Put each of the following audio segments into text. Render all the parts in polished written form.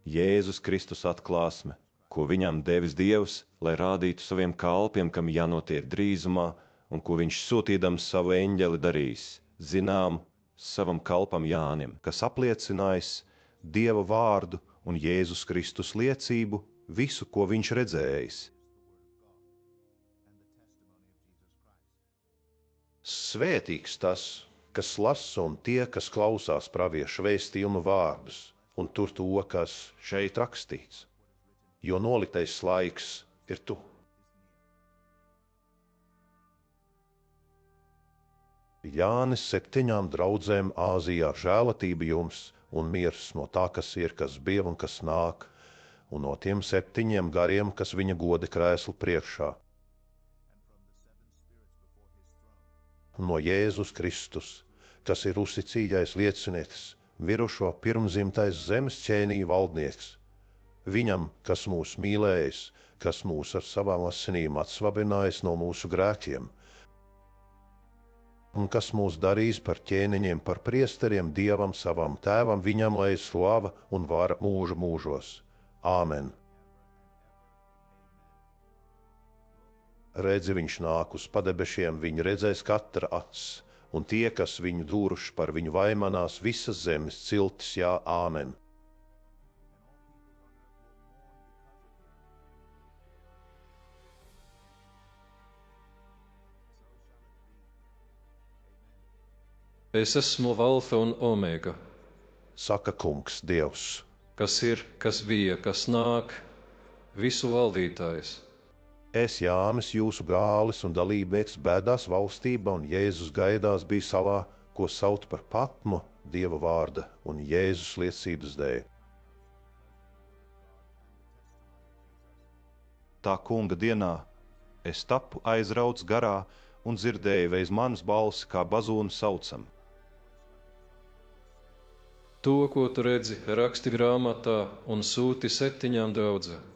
Jēzus Kristus atklāsme, ko viņam devis Dievs, lai rādītu saviem kalpiem, kam jānotiek drīzumā, un ko viņš sūtīdams savu eņģeli darīs, zinām savam kalpam Jānim, kas apliecinājis Dieva vārdu un Jēzus Kristus liecību, visu, ko viņš redzējis. Svētīgs tas, kas lasa un tie, kas klausās praviešu vēstījumu vārdus, un tur to, kas šeit rakstīts, jo noliktais laiks ir tu. Jānis 7 draudzēm Āzijā žēlatība jums un miers no tā, kas ir, kas bija un kas nāk, un no tiem 7 gariem, kas viņa goda krēslu priekšā. No Jēzus Kristus, kas ir uzticīgais liecinieks, mirušo pirmzimtais zemes ķēnī valdnieks. Viņam, kas mūs mīlējis, kas mūs ar savām asinīm atsvabinājis no mūsu grēkiem, un kas mūs darīs par ķēniņiem, par priesteriem Dievam savam tēvam, viņam lai slava un vara mūžu mūžos. Āmen. Redzi, viņš nāk uz padebešiem, viņu redzēs katra acs, un tie, kas viņu dūruši par viņu vaimanās, visas zemes ciltis, jā, āmen. Es esmu Alfa un Omega, Saka kungs Dievs, kas ir, kas bija, kas nāk, visu valdītājs. es Jānis, jūsu brālis un dalībnieks bēdās valstība, un Jēzus gaidās bija salā, ko sauc par Patmu, Dieva vārda un Jēzus liecības dēļ. Tā kunga dienā es tapu aizrauts garā un dzirdēju aiz manas balsi, kā bazūnu saucam. To, ko tu redzi, raksti grāmatā un sūti 7 draudzēm.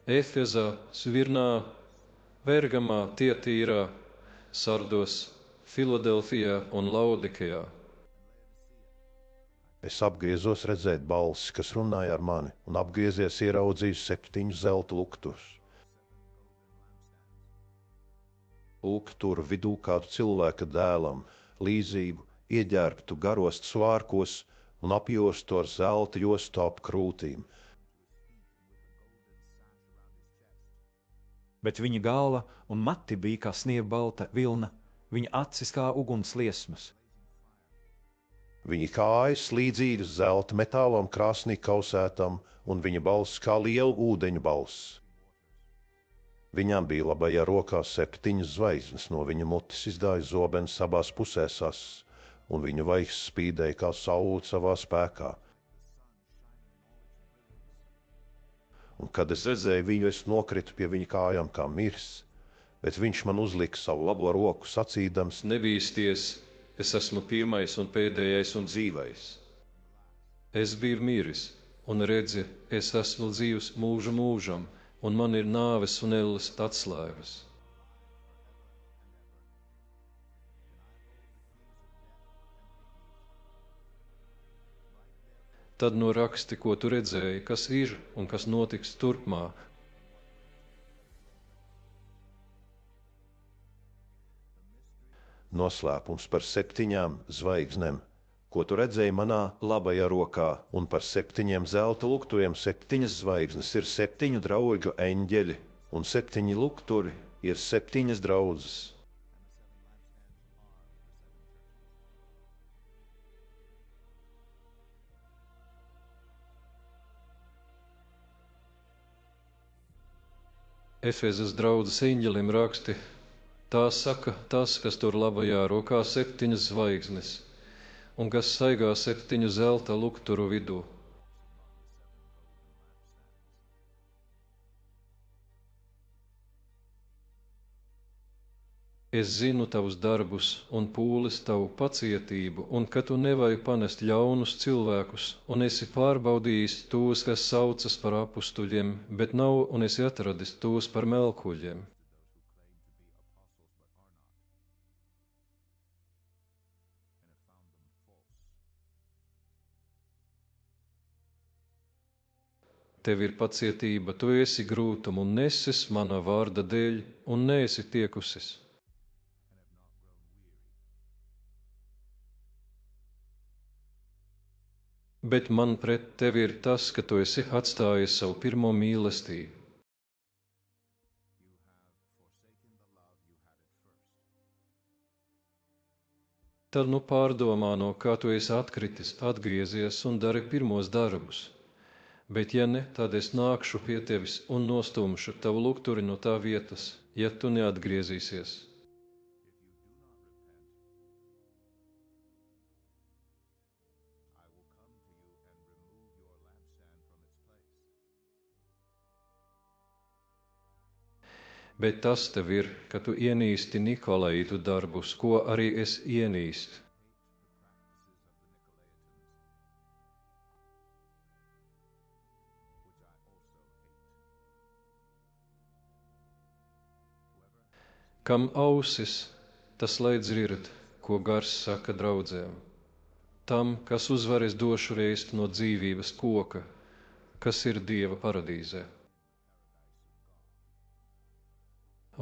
Efezā, Svirnā, Pergamā, Tietīrā, Sardos, Filadelfijā un Laudikejā. Es apgriezos redzēt balsi, kas runāja ar mani, un apgriezies ieraudzīju 7 zelta luktus. Lūk, tur vidū kādu cilvēka dēlam, līdzību, ieģērbtu garos svārkos un apjostu ar zelta jostu ap krūtīm. Bet viņa galva un mati bija kā sniegbalta vilna, viņa acis kā uguns liesmas. Viņa kājas līdzīgas zelta metālam krāsnī kausētam, un viņa balss kā liela ūdeņu balss. Viņam bija labajā rokā 7 zvaigznes, no viņa mutes izdāja zobens abās pusēs ass, un viņa vaigs spīdēja kā saule savā spēkā. Un kad es redzēju viņu, es nokritu pie viņa kājām kā mirs, bet viņš man uzlika savu labo roku sacīdams: Nebīsties, es esmu pirmais un pēdējais un dzīvais. Es biju miris, un redzi, es esmu dzīvs mūžu mūžam, un man ir nāves un elles atslēgas. Tad noraksti, ko tu redzēji, kas ir un kas notiks turpmāk. Noslēpums par 7 zvaigznēm, ko tu redzēji manā labajā rokā, un par 7 zelta luktuviem 7 zvaigznes ir 7 draugu eņģeļi, un 7 lukturi ir 7 draudzes. Efezas draudzes eņģelim raksti, tā saka tas, kas tur labajā rokā 7 zvaigznes, un kas staigā 7 zelta lukturu vidū. Es zinu tavus darbus un pūles tavu pacietību, un ka tu nevari panest ļaunus cilvēkus, un esi pārbaudījis tos, kas saucas par apustuļiem, bet nav un esi atradis tos par melkuļiem. Tev ir pacietība, tu esi grūtumu un nesis mana vārda dēļ, un neesi tiekusis. Bet man pret tevi ir tas, ka tu esi atstājis savu pirmo mīlestību. Tad nu pārdomā, no kā tu esi atkritis, atgriezies un dari pirmos darbus. Bet ja ne, tad es nākšu pie tevis un nostumšu tavu lukturi no tā vietas, ja tu neatgriezīsies. Bet tas tev ir, ka tu ienīsti Nikolaitu darbus, ko arī es ienīstu. Kam ausis, tas lai dzird, ko Gars saka draudzēm. Tam, kas uzvar, es došu ēst no dzīvības koka, kas ir Dieva paradīzē.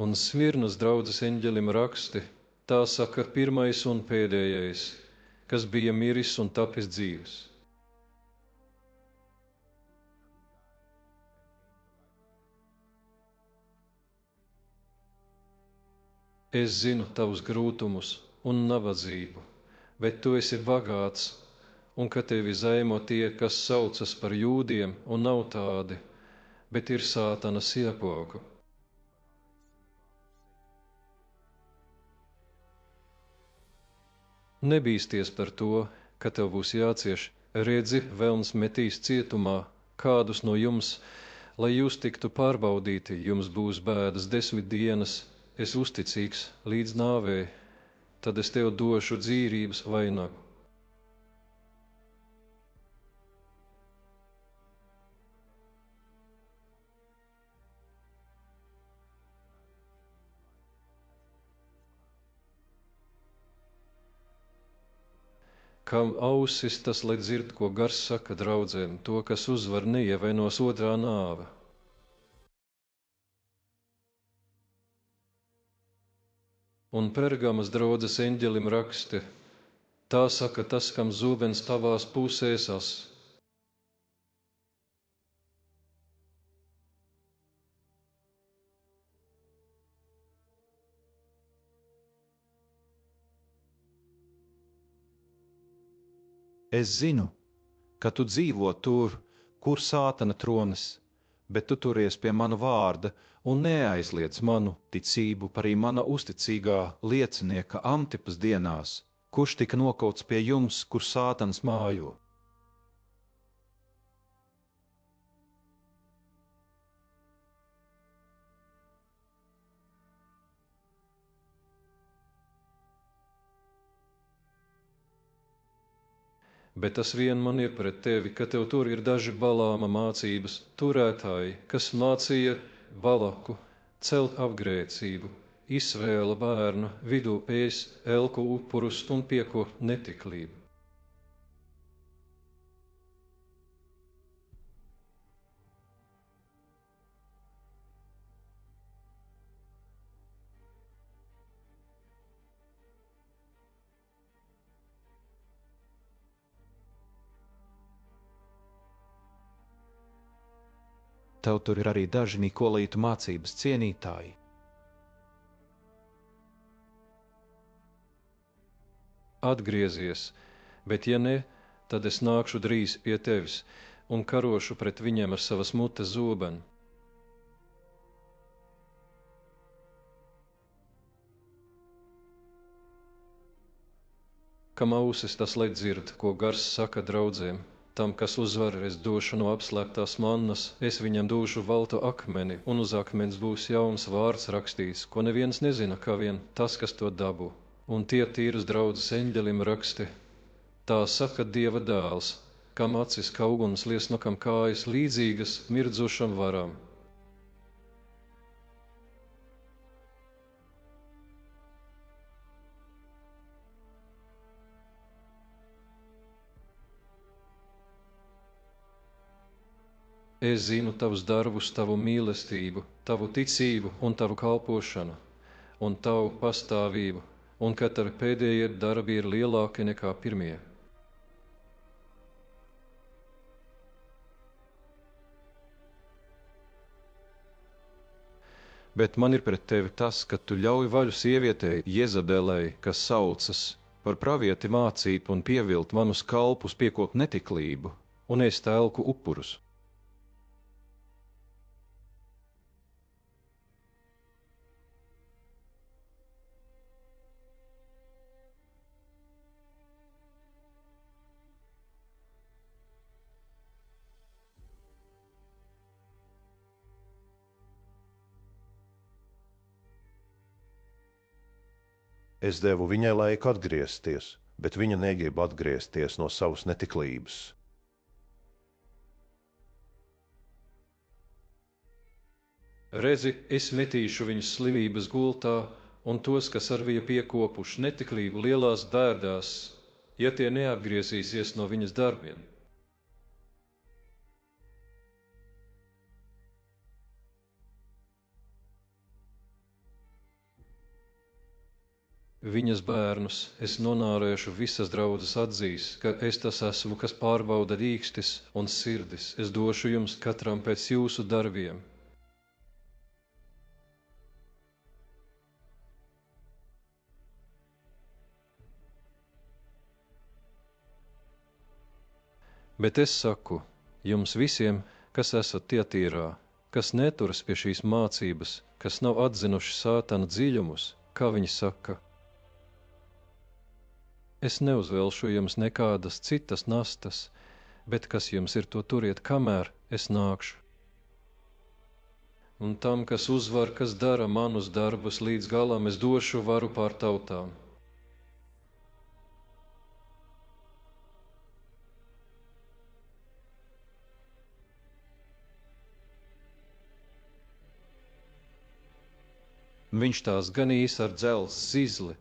Un Smirnas draudzes eņģelim raksti, tā saka pirmais un pēdējais, kas bija miris un tapis dzīvs. Es zinu tavus grūtumus un nabadzību, bet tu esi bagāts, un ka tevi zaimo tie, kas saucas par jūdiem un nav tādi, bet ir Sātana siepogu. Nebīsties par to, ka tev būs jācieš, redzi, velns metīs cietumā kādus no jums, lai jūs tiktu pārbaudīti, jums būs bēdas 10 dienas, es uzticīgs līdz nāvei, tad es tev došu dzīvības vainagu. Kam ausis, tas lai dzird, ko Gars saka draudzēm, to, kas uzvar, neievainos otrā nāve. Un Pergamas draudzes eņģelim raksti, tā saka tas, kam zobens tavās pusēs as. Es zinu, ka tu dzīvo tur, kur Sātana tronis, bet tu turies pie manu vārda un neaizliedz manu ticību parī mana uzticīgā liecinieka Antipas dienās, kurš tika nokauts pie jums, kur Sātans mājo. Bet tas vien man ir pret tevi, ka tev tur ir daži Balāma mācības turētāji, kas mācīja Balaku celt apgrēcību, Izraēla bērnu vidū ēst elku upurus un piekopt netiklību. Tev tur ir arī daži Nikolaitu mācības cienītāji. Atgriezies, bet ja ne, tad es nākšu drīz pie tevis un karošu pret viņiem ar savas mutes zobenu. Kam ausis, tas lai dzird, ko Gars saka draudzēm. Tam, kas uzvar, es došu no apslēptās mannas, es viņam došu valtu akmeni, un uz akmens būs jauns vārds rakstīts, ko neviens nezina, kā vien tas, kas to dabū. Un tie tīras draudzes eņģelim raksti, tā saka Dieva dēls, kam acis kā uguns liesma, kam kājas līdzīgas mirdzošam varam. Es zinu tavus darbus, tavu mīlestību, tavu ticību un tavu kalpošanu, un tavu pastāvību, un ka tavi pēdējie darbi ir lielāki nekā pirmie. Bet man ir pret tevi tas, ka tu ļauj vaļu sievietei Jezabelei, kas saucas par pravieti mācīt un pievilt manus kalpus piekop netiklību un ēst elku upurus. Es devu viņai laiku atgriezties, bet viņa negrib atgriezties no savas netiklības. Redzi, es metīšu viņus slimības gultā, un tos, kas ar viņu piekopuši netiklību lielās bērdās, ja tie neatgriezīsies no viņas darbiem. Viņas bērnus es nonārēšu, visas draudzes atzīs, ka es tas esmu, kas pārbauda rīkstis un sirdis. Es došu jums katram pēc jūsu darbiem. Bet es saku jums visiem, kas esat Tietīrā, kas neturas pie šīs mācības, kas nav atzinuši sātana dziļumus, kā viņi saka. Es neuzvelšu jums nekādas citas nastas, bet kas jums ir, to turiet, kamēr es nākšu. Un tam, kas uzvar, kas dara manus darbus līdz galam, es došu varu pār tautām. Viņš tās ganīs ar dzelzs zizli,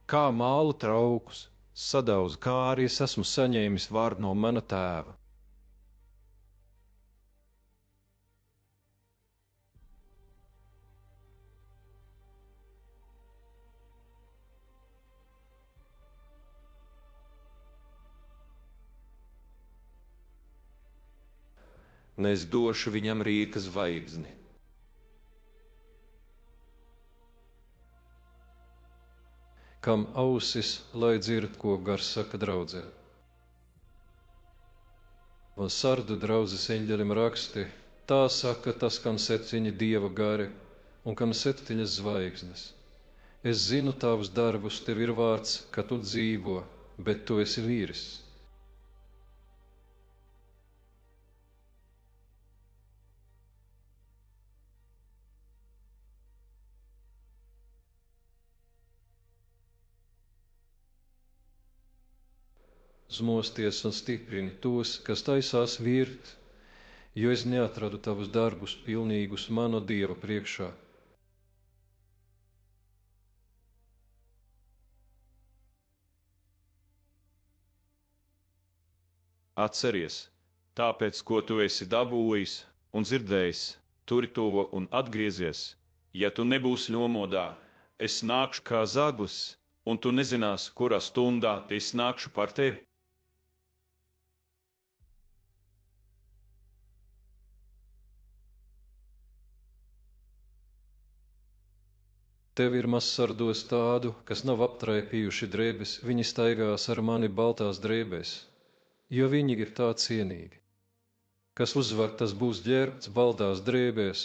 kā mālu traukus, sadauza kāri, es esmu saņēmis varu no mana tēva. Un es došu viņam rīka zvaigzni. Kam ausis, lai dzird, ko gars saka draudzē. Un sardu draudzes eņģelim raksti, tā saka tas, kam 7 dieva gari un kam 7 zvaigznes. Es zinu tavus darbus, tev ir vārds, ka tu dzīvo, bet tu esi vīris. Uzmosties un stiprini tos, kas taisās virt, jo es neatradu tavus darbus pilnīgus mano Dieva priekšā. Atceries, tāpēc, ko tu esi dabūjis un dzirdējis, turi to un atgriezies. Ja tu nebūsi nomodā, es nākšu kā zaglis, un tu nezinās, kurā stundā es nākšu par tevi. Tev ir mazsardos tādu, kas nav aptraipījuši drēbes, viņi staigās ar mani baltās drēbēs, jo viņi ir tā cienīgi. Kas uzvar, tas būs ģērbts baltās drēbēs,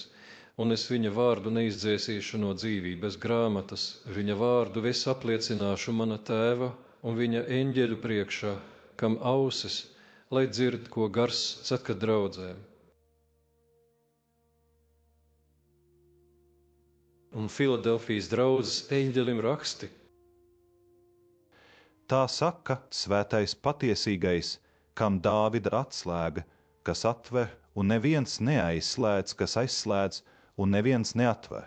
un es viņa vārdu neizdzēsīšu no dzīvības grāmatas, viņa vārdu es apliecināšu mana tēva un viņa eņģeļu priekšā, kam ausis, lai dzird, ko gars saka draudzēm. Un Filadelfijas draudzes eņģelim raksti. Tā saka svētais patiesīgais, kam Dāvida atslēga, kas atver, un neviens neaizslēdz, kas aizslēdz, un neviens neatver.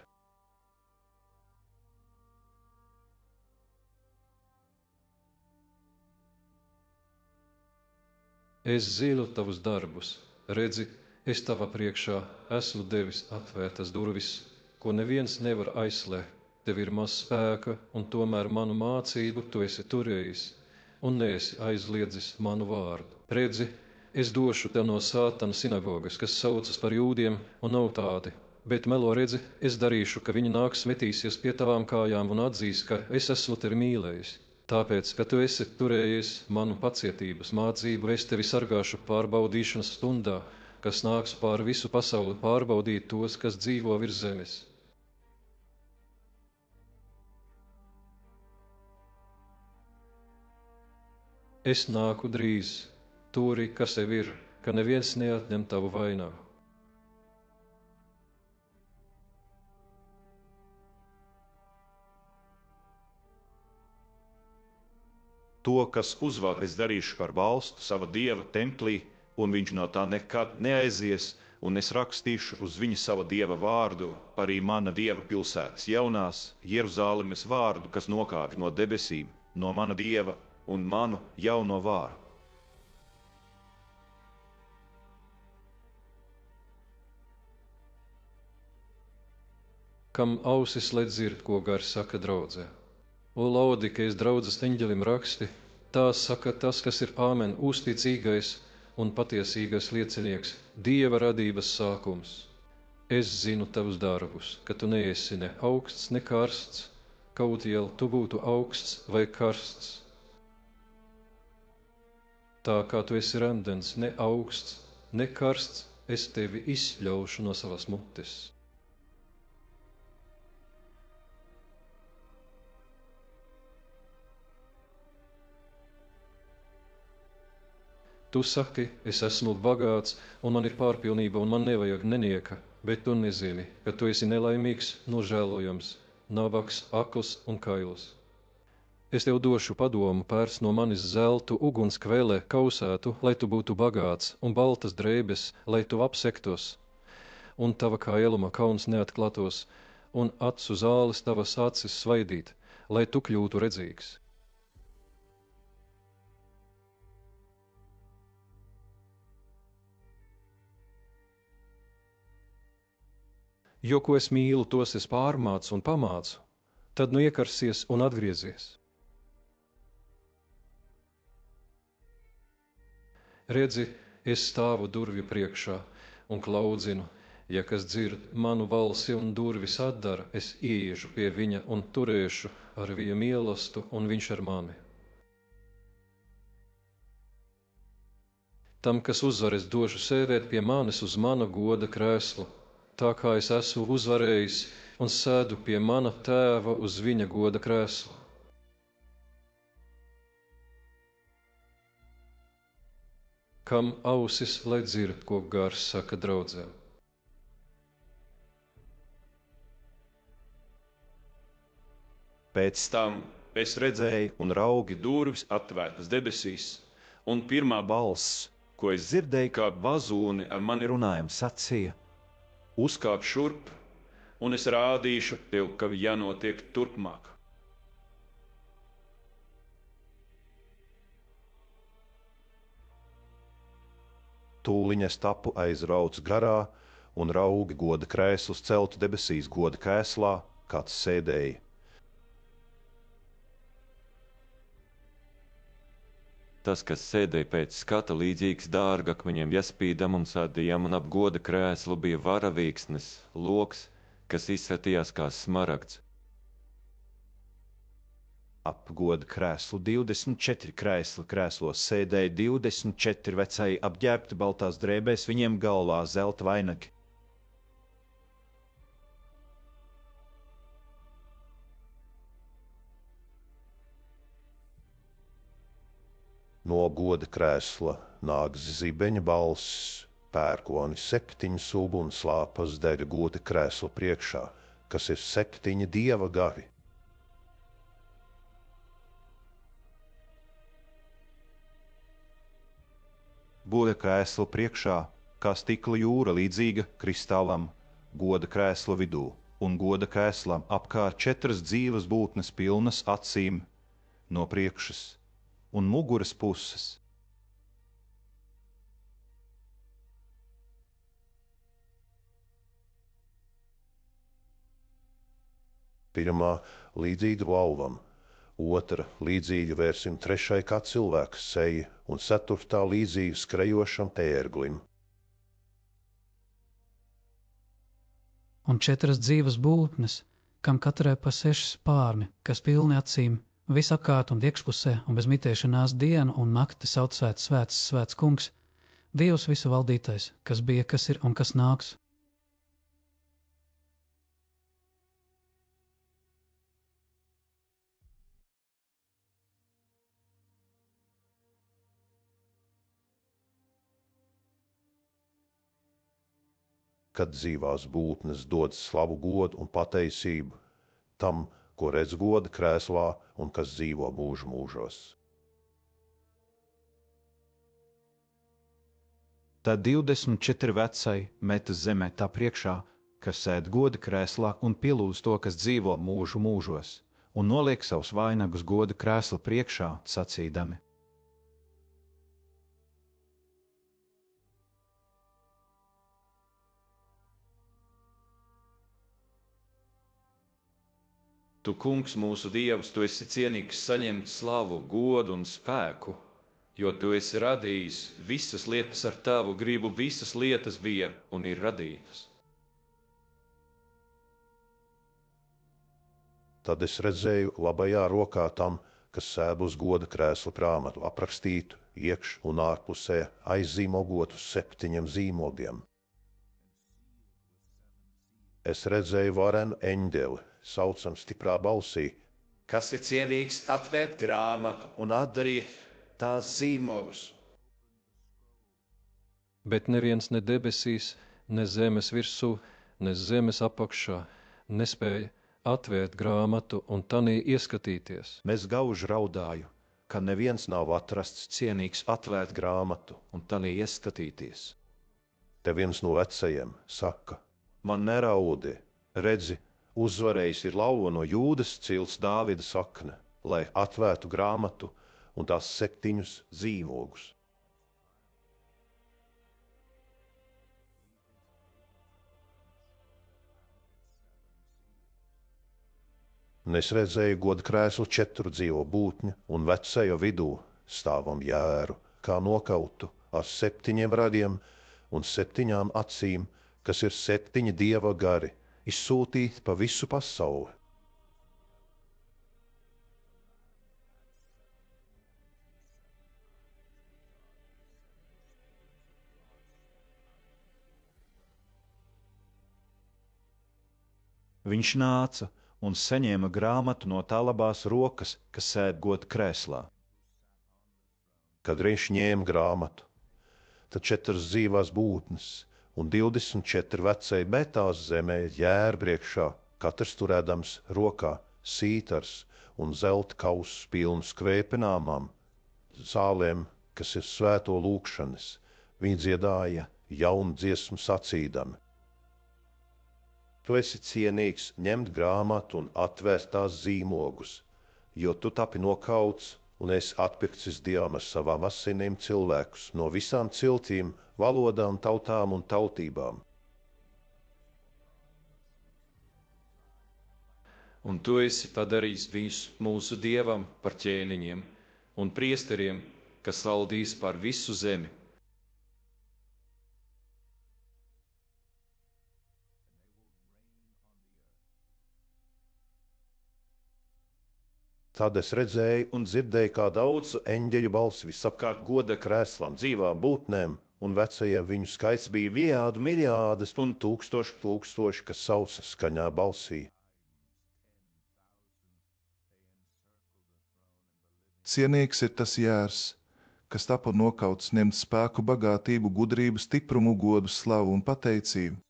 Es zinu tavus darbus, redzi, Es tava priekšā esmu devis atvērtas durvis, ko neviens nevar aizslēgt. Tev ir maz spēka, un tomēr manu mācību tu esi turējis, un neesi aizliedzis manu vārdu. Redzi, es došu tev no Sātana sinagogas, kas saucas par jūdiem, un nav tādi. Bet melo redzi, es darīšu, ka viņi nāks metīsies pie tavām kājām un atzīs, ka es esmu tevi mīlējis. Tāpēc, ka tu esi turējies manu pacietības mācību, es tevi sargāšu pārbaudīšanas stundā, kas nāks pāri visu pasauli pārbaudīt tos, kas dzīvo virs zemes. Es nāku drīz, turi, kas tev ir, ka neviens neatņem tavu vainagu. To, kas uzvar, es darīšu par valstu sava dieva templī, un viņš no tā nekad neaizies, un es rakstīšu uz viņa sava dieva vārdu, arī mana dieva pilsētas jaunās Jeruzālemes vārdu, kas nokāpj no debesīm, no mana dieva un manu jauno vārdu. Kam ausis, lai dzird, ko gars saka draudzē. O Laodikejas draudzes eņģelim raksti, tā saka tas, kas ir āmen uzticīgais un patiesīgais liecinieks, Dieva radības sākums. Es zinu tavus darbus, ka tu neesi ne augsts, ne karsts, kaut jau tu būtu augsts vai karsts. Tā kā tu esi randens, ne augsts, ne karsts, es tevi izšļaušu no savas mutes. Tu saki, es esmu bagāts, un man ir pārpilnība, un man nevajag nenieka, bet tu nezini, ka tu esi nelaimīgs, nožēlojams, nabaks, akls un kails. Es tev došu padomu, pērs no manis zeltu, uguns kvēlē, kausētu, lai tu būtu bagāts, un baltas drēbes, lai tu apsektos, un tava kailuma kauns neatklatos, un acu zāles tavas acis svaidīt, lai tu kļūtu redzīgs. Jo, ko es mīlu, tos es pārmācu un pamācu, tad nu iekarsies un atgriezies. Redzi, es stāvu durvju priekšā un klaudzinu, ja kas dzird manu balsi un durvis atdara, es ieiešu pie viņa un turēšu ar viņa mīlestību, un viņš ar mani. Tam, kas uzvar, es došu sēdēt pie manis uz mana goda krēsla, tā kā es esmu uzvarējis un sēdu pie mana tēva uz viņa goda krēsla. Kam ausis, lai dzird, ko gars saka draudzēm. Pēc tam es redzēju, un raugi durvis atvērtas debesīs, un pirmā balss, ko es dzirdēju, kā bazūni ar mani runājam, sacīja: Uzkāp šurp, un es rādīšu tev, ka jānotiek turpmāk. Tūliņ es tapu aizrauts garā, un raugi goda krēslus celtu debesīs goda krēslā, kāds sēdēja. Tas, kas sēdēja pēc skata līdzīgs dārgakmeņiem jaspīdam un sādījam un ap goda krēslu, bija varavīksnes, loks, kas izskatījās kā smaragds. Ap goda krēslu 24 krēsli krēslos sēdēja 24 vecai apģērbti baltās drēbēs, viņiem galvā zelta vainagi. No goda krēsla nāk zibeņa balss, pērkoni 7 ugunslāpas deg goda krēsla priekšā, kas ir 7 dieva gari. Goda krēsla priekšā, kā stikla jūra līdzīga kristālam, goda krēsla vidū, un goda krēslam apkārt 4 dzīves būtnes pilnas acīm no priekšas un muguras puses. Pirmā līdzīga lauvam, otra līdzīga vērsim trešai kā cilvēka seja un ceturtā līdzīga skrejošam tērglim. Un 4 dzīvas būtnes, kam katrai pa 6 spārni, kas pilni acīm, visapkārt un iekšpusē un bez mitēšanās dienu un nakti sauc svēts, svēts, svēts kungs, Dievs visu valdītais, kas bija, kas ir un kas nāks. Kad dzīvās būtnes dod slavu, godu un pateicību tam, ko redz goda krēslā un kas dzīvo mūžu mūžos. Tad 24 vecai metas zemē tā priekšā, kas sēd goda krēslā un pielūdz to, kas dzīvo mūžu mūžos, un noliek savus vainagus goda krēsla priekšā, sacīdami: Tu, kungs, mūsu dievs, tu esi cienīgs saņemt slavu, godu un spēku, jo tu esi radījis visas lietas ar tavu gribu, visas lietas bija un ir radītas. Tad es redzēju labajā rokā tam, kas sēd uz goda krēsla grāmatu, aprakstītu iekš un ārpusē aizzīmogotu 7 zīmogiem. Es redzēju varenu eņģeli, saucam stiprā balsī, Kas ir cienīgs atvērt grāmatu un atdarīt tās zīmogus? Bet neviens ne debesīs, ne zemes virsū, ne zemes apakšā nespēja atvērt grāmatu un tanī ieskatīties. Es gauži raudāju, ka neviens nav atrasts cienīgs atvērt grāmatu un tanī ieskatīties. Te viens no vecajiem saka: man neraudi, redzi, uzvarējis ir lauva no Jūdas cilts Dāvida sakne, lai atvērtu grāmatu un tās 7 zīmogus. Un es redzēju goda krēslu 4 dzīvo būtņu un vecajo vidū stāvam jēru, kā nokautu ar 7 radiem un 7 acīm, kas ir 7 dieva gari, izsūtīti pa visu pasauli. Viņš nāca un saņēma grāmatu no tā labās rokas, kas sēd goda krēslā. Kad viņš ņēma grāmatu, tad 4 dzīvās būtnes un 24 vecai metās zemē jēra priekšā, katrs turēdams rokā sītars un zelta kausus pilnus kvēpināmām zālēm, kas ir svēto lūgšanas. Viņi dziedāja jaunu dziesmu sacīdami: Tu esi cienīgs ņemt grāmatu un atvērt tās zīmogus, jo tu tapi nokauts un esi atpircis Dievam ar savām asinīm cilvēkus no visām ciltīm, valodām, tautām un tautībām. Un tu esi padarījis visu mūsu dievam par ķēniņiem un priesteriem, kas valdīs par visu zemi. Tad es redzēju un dzirdēju, kā daudzu eņģeļu balsi visapkārt goda krēslam, dzīvām būtnēm, un vecajiem viņu skaits bija viādu miljādas un tūkstoši, kas sauca skaņā balsī. Cienīgs ir tas jērs, kas tapa nokauts ņemt spēku, bagātību, gudrību, stiprumu, godu, slavu un pateicību.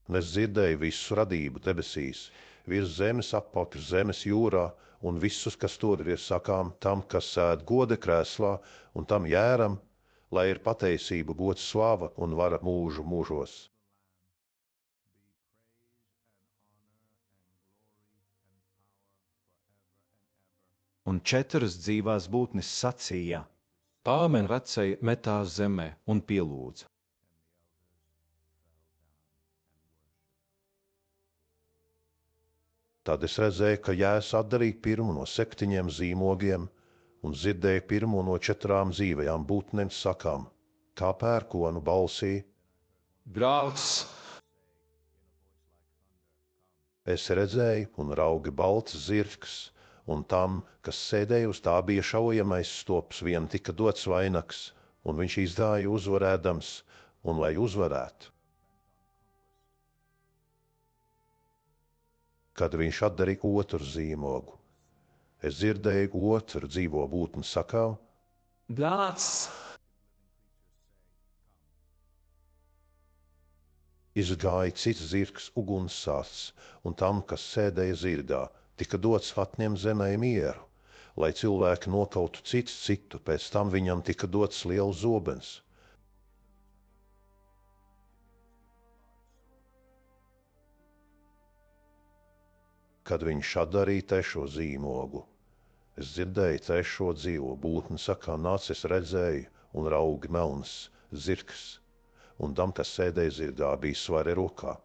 Un es dzirdēju visu radību debesīs, virs zemes, apakš zemes jūrā, un visus, kas tur ir, sakām tam, kas sēd goda krēslā, un tam jēram, lai ir pateicība, gods, slava un vara mūžu mūžos. Un 4 dzīvās būtnes sacīja: Āmen! Vecai metās zemē un pielūdza. Tad es redzēju, ka Jēzus atdarīja pirmo no 7 zīmogiem un dzirdēju pirmo no 4 dzīvajām būtnēm sakām, kā pērkonu balsī. Brauc! Es redzēju un raugi balts zirgs, un tam, kas sēdēja uz tā, bija šaujamais stops, vienam tika dots vainags, un viņš izgāja uzvarēdams, un lai uzvarētu. Kad viņš atdarīja otru zīmogu, es dzirdēju otru dzīvo būtni sakām, Brauc! izgāja cits zirgs ugunssāsts, un tam, kas sēdēja zirgā, tika dots atņemt zemē mieru, lai cilvēki nokautu cits citu, pēc tam viņam tika dots liels zobens. Kad viņš atdarīja 3. zīmogu, es dzirdēju 3. dzīvo būtni sakā, nāc, es redzēju, un raugi melns zirgs, un tam, kas sēdēja zirgā, bija svare rokā.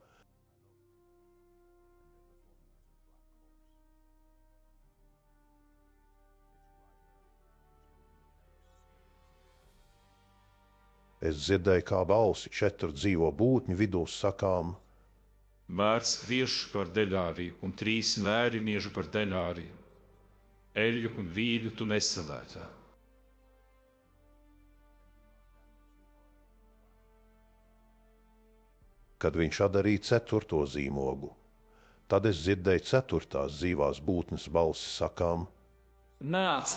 Es dzirdēju kā balsi 4 dzīvo būtņu vidū sakām, Vērts viešu par deļāriju un 3 vēriniešu par deļāriju. Eļļu un vīļu tu nesalētā. kad viņš atdarīja 4. zīmogu. Tad es dzirdēju 4. dzīvās būtnes balsi sakām, Nāc!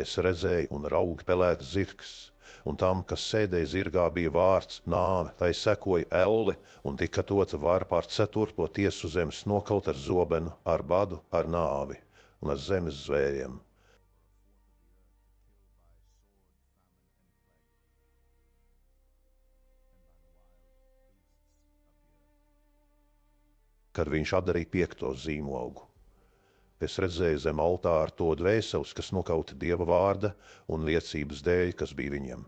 es redzēju un raugi pelēks zirgs, un tam, kas sēdēja zirgā, bija vārds nāve, tai sekoja elle, un tika dota vara pār 4. tiesu zemes nokaut ar zobenu, ar badu, ar nāvi un ar zemes zvēriem. Kad viņš atdarīja 5. zīmogu, es redzēju zem altāra to dvēseles, kas nokauta Dieva vārda un liecības dēļ, kas bija viņiem.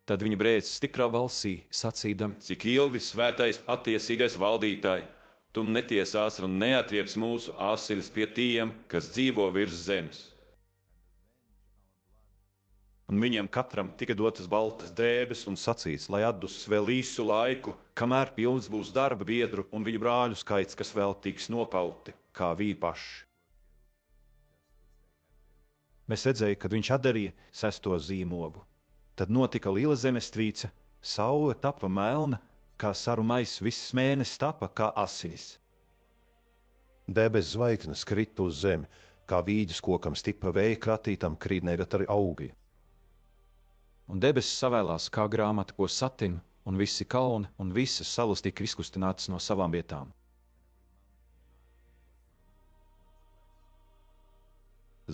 Tad viņi brēc stiprā balsī, sacīdam: Cik ilgi svētais patiesīgais valdītāji, tu netiesās un neatrieps mūsu asinis pie tiem, kas dzīvo virs zemes. Un viņiem katram tika dotas baltas drēbes un sacīts, lai atdusas vēl īsu laiku, kamēr pilns būs darba biedru un viņu brāļu skaits, kas vēl tiks nopauti, kā viņi paši. Mēs redzēju, kad viņš atdarīja 6. zīmogu. Tad notika liela zemestrīce, saule tapa melna, kā saru maiss, viss mēnesis tapa kā asinis. Debes zvaigznes krita uz zemi, kā vīģes kokam stipra vēja kratītam krītnēgat arī augi. Un debesis savēlās kā grāmata, ko satina, un visi kalni un visas salas tika izkustinātas no savām vietām.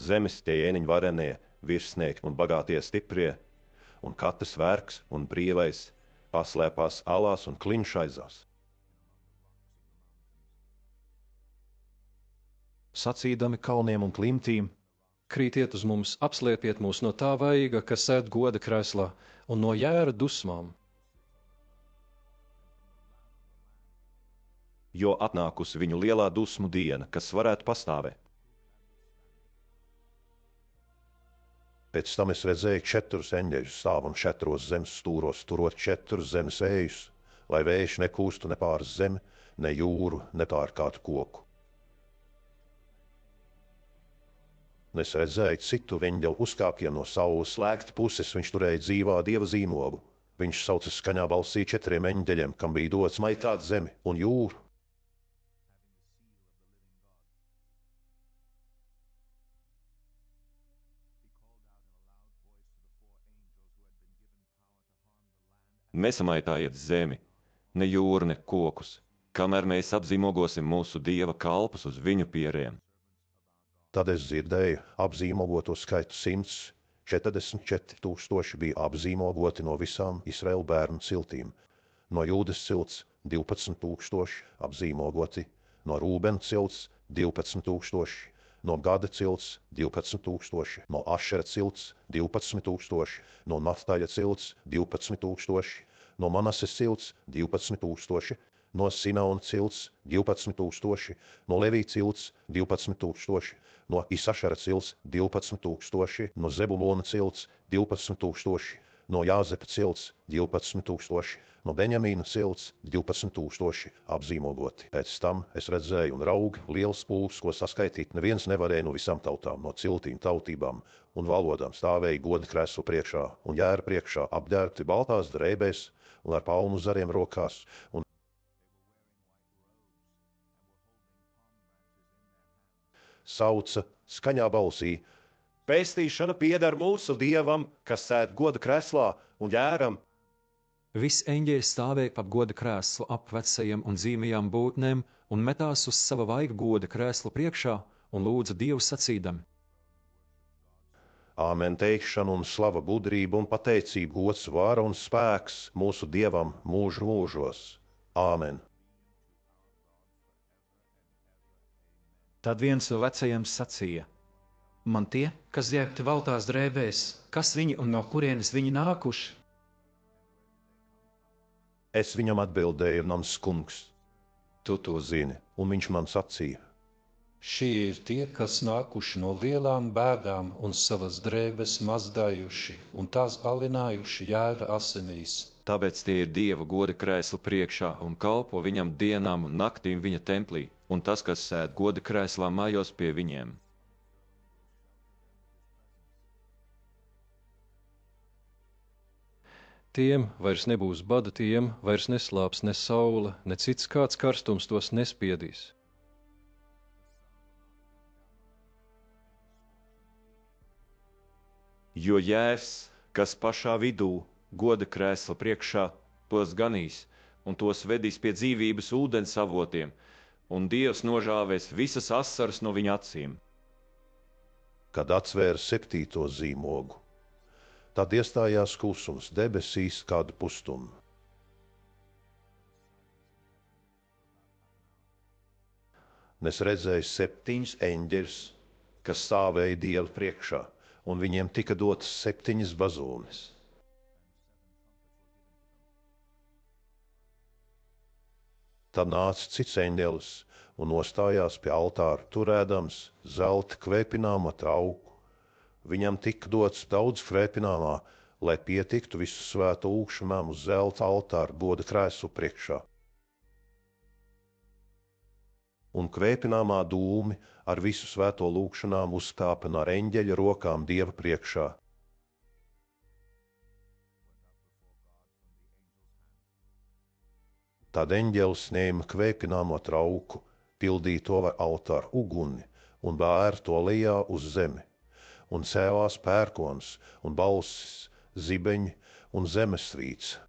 Zemes tie ēniņi varenie, virsnieki un bagātie stiprie, un katrs vergs un brīvais paslēpās alās un klinšaizās. Sacīdami kalniem un klimtīm: Krītiet uz mums, apslēpiet mūs no tā vaiga, kas sēd goda krēslā, un no jēra dusmām. Jo atnākusi viņu lielā dusmu diena, kas varētu pastāvēt. Pēc tam es redzēju 4 eņģeļus stāvam 4 zemes stūros, turot 4 zemes vējus, lai vējš nekūstu ne pār zemi, ne jūru, ne pār kādu koku. Un es redzēju citu eņģeli uzkāpjam no saules slēgta puses, viņš turēja dzīvā Dieva zīmogu. Viņš sauca skaņā balsī 4 eņģeļiem, kam bija dots maitāt zemi un jūru. Nesamaitājiet zemi, ne jūru, ne kokus, kamēr mēs apzīmogosim mūsu Dieva kalpus uz viņu pieriem. Tad es dzirdēju apzīmogoto skaitu 100, 44,000 bija apzīmogoti no visām Izraēla bērnu ciltīm. No Jūdas cilts 12,000 apzīmogoti, no Rūbena cilts 12,000, no Gada cilts 12,000, no Ašera cilts 12,000, no Naftaļa cilts 12,000, no Manases cilts 12,000, no Simeona cilts 12,000, no Levija cilts 12,000, no Isašara cilts 12,000, no Zebulona cilts 12,000, no Jāzepa cilts 12,000, no Beņamīna cilts 12,000 apzīmogoti. Pēc tam es redzēju un raugi liels pulks, ko saskaitīt neviens nevarēja no visām tautām, no ciltīm, tautībām un valodām stāvēja goda kreslu priekšā un jēra priekšā apģērbti baltās drēbēs un ar palmu zariem rokās. Un sauca skaņā balsī: Pestīšana pieder mūsu Dievam, kas sēd goda kreslā un jēram. Viss eņģeļi stāvēja ap goda krēslu ap vecajiem un dzīvajām būtnēm un metās uz sava vaiga goda krēslu priekšā un lūdza Dievu sacīdami: Āmen teikšana un slava, gudrība un pateicība, gods, vara un spēks mūsu Dievam mūžu mūžos. Āmen. Tad viens no vecajiem sacīja: Man tie, kas ģērbti baltās drēbēs, kas viņi un no kurienes viņi nākuši? Es viņam atbildēju, nams kungs, tu to zini, un viņš man sacīja: Šie ir tie, kas nākuši no lielām bēdām un savas drēbes mazdājuši un tās alinājuši jēra asinīs. Tāpēc tie ir Dieva goda krēsla priekšā un kalpo viņam dienām un naktīm viņa templī, un tas, kas sēd goda krēslā, mājos pie viņiem. Tiem vairs nebūs bada, tiem vairs neslāps ne saule, ne cits kāds karstums tos nespiedīs. Jo jērs, kas pašā vidū goda krēsla priekšā, tos ganīs un tos vedīs pie dzīvības ūdens avotiem, un Dievs nožāvēs visas asaras no viņa acīm. Kad atsvēra 7. zīmogu, tad iestājās klusums debesīs kādu pustumu. Un es redzēju 7 eņģeļus, kas stāvēja Dieva priekšā, un viņiem tika dotas 7 bazūnes. Tad nāca cits eņģelis un nostājās pie altāra, turēdams zelta kvēpināma trauku. Viņam tika dots daudz kvēpināmā, lai pietiktu visu svēto lūgšanām uz zelta altāra goda krēslu priekšā. Un kvēpināmā dūmi ar visu svēto lūgšanām uzkāpa no eņģeļa rokām Dieva priekšā. Tad eņģelis ņēma kvēpināmo trauku, pildīja to ar altāru uguni un bēra to lejā uz zemi. Un cēlās pērkons un balsis, zibeņi un zemestrīce.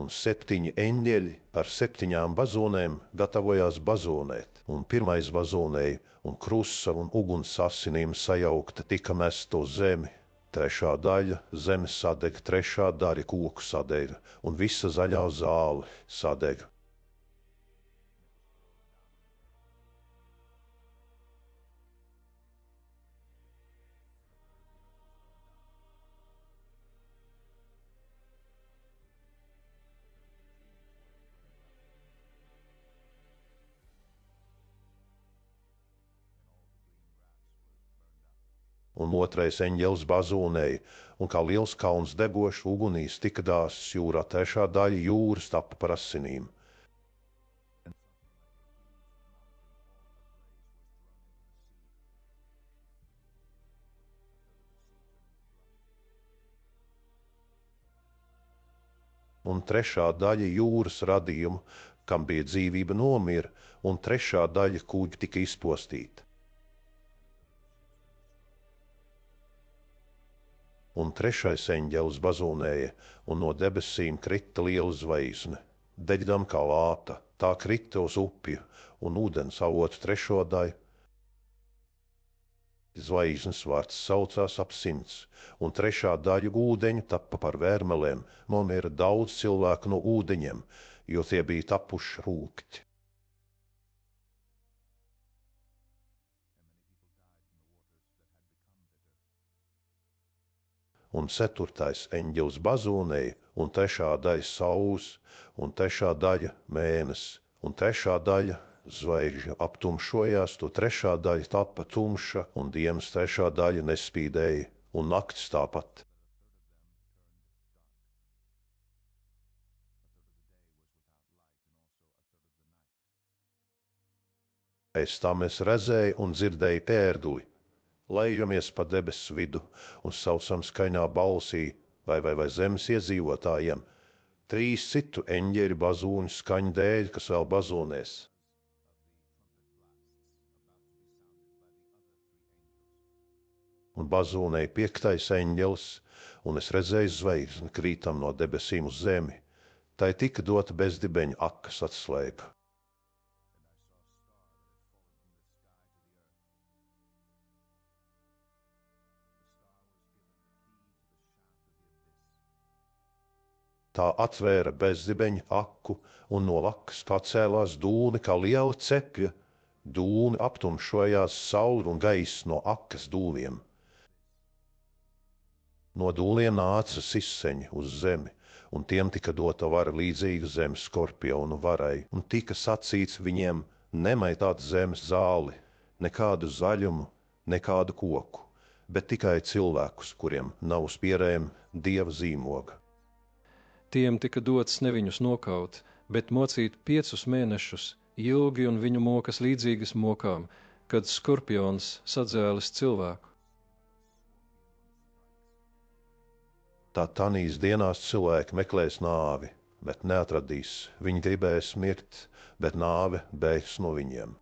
Un 7 eņģeļi ar 7 bazūnēm gatavojās bazūnēt, un pirmais bazūnēja, un krusta un uguns asinīm sajaukta tika mesta uz zemi. 3. daļa zemes sadega, 3. daļa koku sadega, un visa zaļā zāle sadega. Un 2. eņģelis bazūnēja, un kā liels kalns degošs ugunīs tika dāsis jūrā, 3. daļa jūras tapa par asinīm. Un 3. daļa jūras radījumu, kam bija dzīvība, nomira, un 3. daļa kuģi tika izpostīta. Un 3. eņģelis bazūnēja, un no debesīm krita liela zvaigzne, degdama kā lāta, tā krita uz upju un ūdens avotu 3. daļu. zvaigznes vārds saucās ap 100, un 3. daļa ūdeņu tappa par vērmelēm, nomira daudz cilvēku no ūdeņiem, jo tie bija tapuši rūkti. Un 4. eņģelis bazūnēja, un 3. daļa saules, un 3. daļa mēnesis, un 3. daļa zvaigžņu aptumšojās, to 3. daļa tapa tumša, un dienas 3. daļa nespīdēja, un naktis tāpat. Aiz tam es redzēju un dzirdēju pērduli, laižamies pa debesu vidu un saucam skaņā balsī, vai zemes iedzīvotājiem, 3 citu eņģeļu bazūņu skaņu dēļ, kas vēl bazūnēs. Un bazūnēja 5. eņģelis, un es redzēju zvaigzni krītam no debesīm uz zemi. Tai tika dota bezdibeņu akas atslēga. Tā atvēra bezdibeņu aku, un no lakas pacēlās dūni kā liela cepja. Dūni aptumšojās sauli un gaiss no akas dūliem. No dūliem nāca siseņi uz zemi, un tiem tika dota vara līdzīga zemes skorpionu varai, un tika sacīts viņiem nemaitāt zemes zāli, nekādu zaļumu, nekādu koku, bet tikai cilvēkus, kuriem nav uz pierēm Dieva zīmoga. Tiem tika dots ne viņus nokaut, bet mocīt 5 mēnešus ilgi un viņu mokas līdzīgas mokām, kad skorpions sadzēlis cilvēku. Tā tanīs dienās cilvēki meklēs nāvi, bet neatradīs. Viņi gribēs mirt, bet nāve bēgs no viņiem.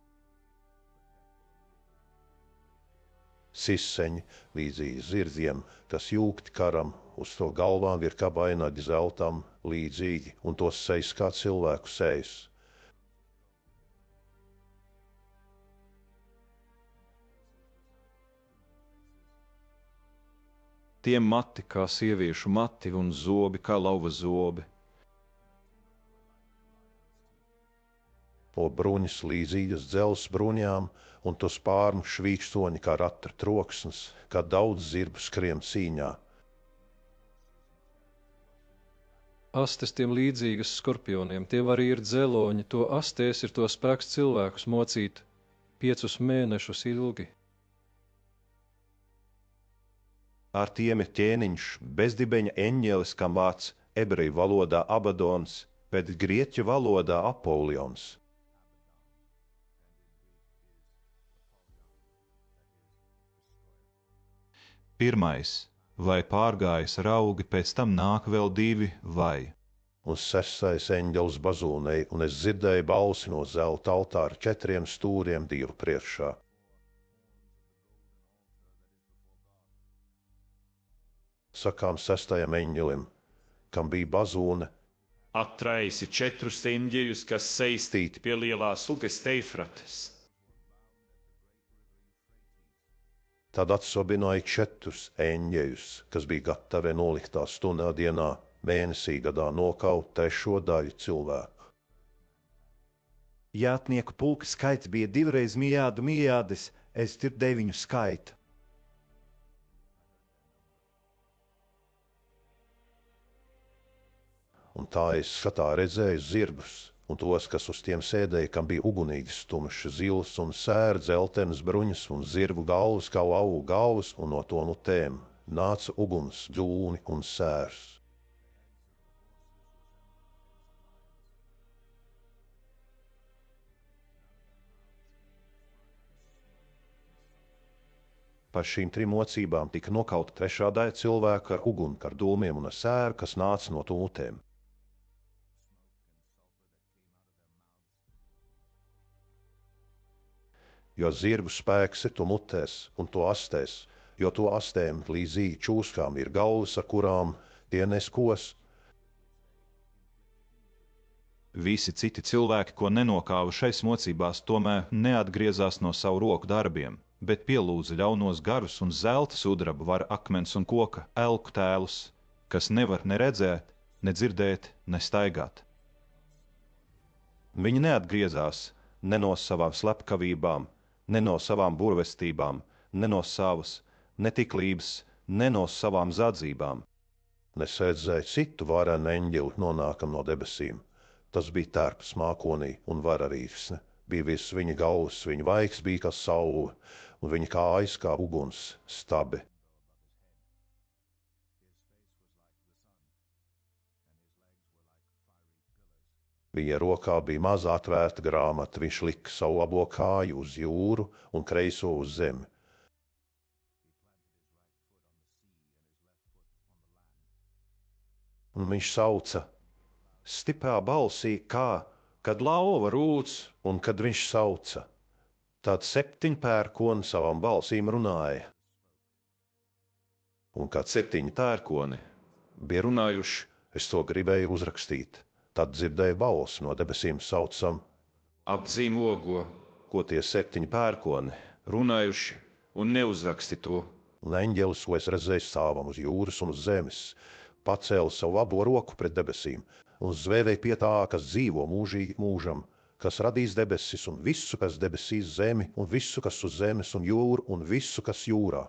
Siseņi līdzīgi zirdziem, kas jūgti karam, uz to galvām ir kabainaģi zeltam līdzīgi, un tos sejas kā cilvēku sejas. Tiem mati kā sieviešu mati un zobi kā lauva zobi. O bruņas līdzīgas dzelzs bruņām, un to spārnu švīkstoņi kā ratra troksnis, kā daudz zirgu skrien cīņā. Astes tiem līdzīgas skorpioniem, tie arī ir dzeloņi, to astēs ir to spēks cilvēkus mocīt 5 mēnešus ilgi. Ar tiem ir ķēniņš, bezdibeņa eņģelis, kam vārds ebreju valodā Abadons, bet grieķu valodā Apolions. Pirmais, vai pārgājis raugi, pēc tam nāk vēl 2, vai. Un 6. eņģelis bazūnēja, un es dzirdēju balsi no zelta altāra 4 stūriem Dievu priekšā. Sakām 6. eņģelim, kam bija bazūne, Atraisi 4 eņģeļus, kas saistīti pie lielās upes Eifrates. tad atsobināja 4 eņģeļus, kas bija gatavi noliktā stundā dienā, mēnesī gadā nokaut 3. daļu cilvēku. Jātnieku pulka skaits bija 2 miljārdus, es dzirdēju viņu skaitu. Un tā es skatā redzēju zirgus, un tos, kas uz tiem sēdēja, kam bija ugunīgas tumšas zilas un sēra dzeltenas bruņas un zirgu galvas kā lauvu galvas, un no to mutēm nāca uguns, dūni un sērs. Par šīm 3 mocībām tika nokauta 3. daļa cilvēku ar uguni, ar dūmiem un ar sēru, kas nāca no to mutēm. Jo zirgu spēks ir to mutēs un to astēs, jo to astēm līdzīgi čūskām ir galvas, ar kurām tie nes kos. Visi citi cilvēki, ko nenokāva šais mocībās, tomēr neatgriezās no savu roku darbiem. bet pielūdza ļaunos garus un zelta sudraba var akmens un koka elku tēlus, kas nevar ne redzēt, ne dzirdēt, ne staigāt. Viņi neatgriezās ne no savām slepkavībām, ne no savām burvestībām, ne no savas netiklības, ne no savām zadzībām. Nes redzēja citu varenu eņģeli nonākam no debesīm. Tas bija tērps mākonī un vararīksne. Bija virs viņa galvas, viņa vaigs bija kā saule, un viņa kājas kā uguns stabi. Viņa rokā bija maza atvērta grāmata, viņš lika savu labo kāju uz jūru un kreiso uz zemi. Un viņš sauca stiprā balsī, kā kad lauva rūc, un kad viņš sauca, tad 7 pērkoni savām balsīm runāja. Un kad 7 pērkoni bija runājuši, es to gribēju uzrakstīt. Tad dzirdēju balsi no debesīm saucam: apzīmogo, ko tie 7 pērkoni runājuši un neuzraksti to. Un eņģelis, ko es redzēju stāvam uz jūras un uz zemes, pacēla savu labo roku pret debesīm un zvēvēja pie tā, kas dzīvo mūžīgi mūžam, kas radīs debesis un visu, kas debesīs zemi, un visu, kas uz zemes un jūru, un visu, kas jūrā.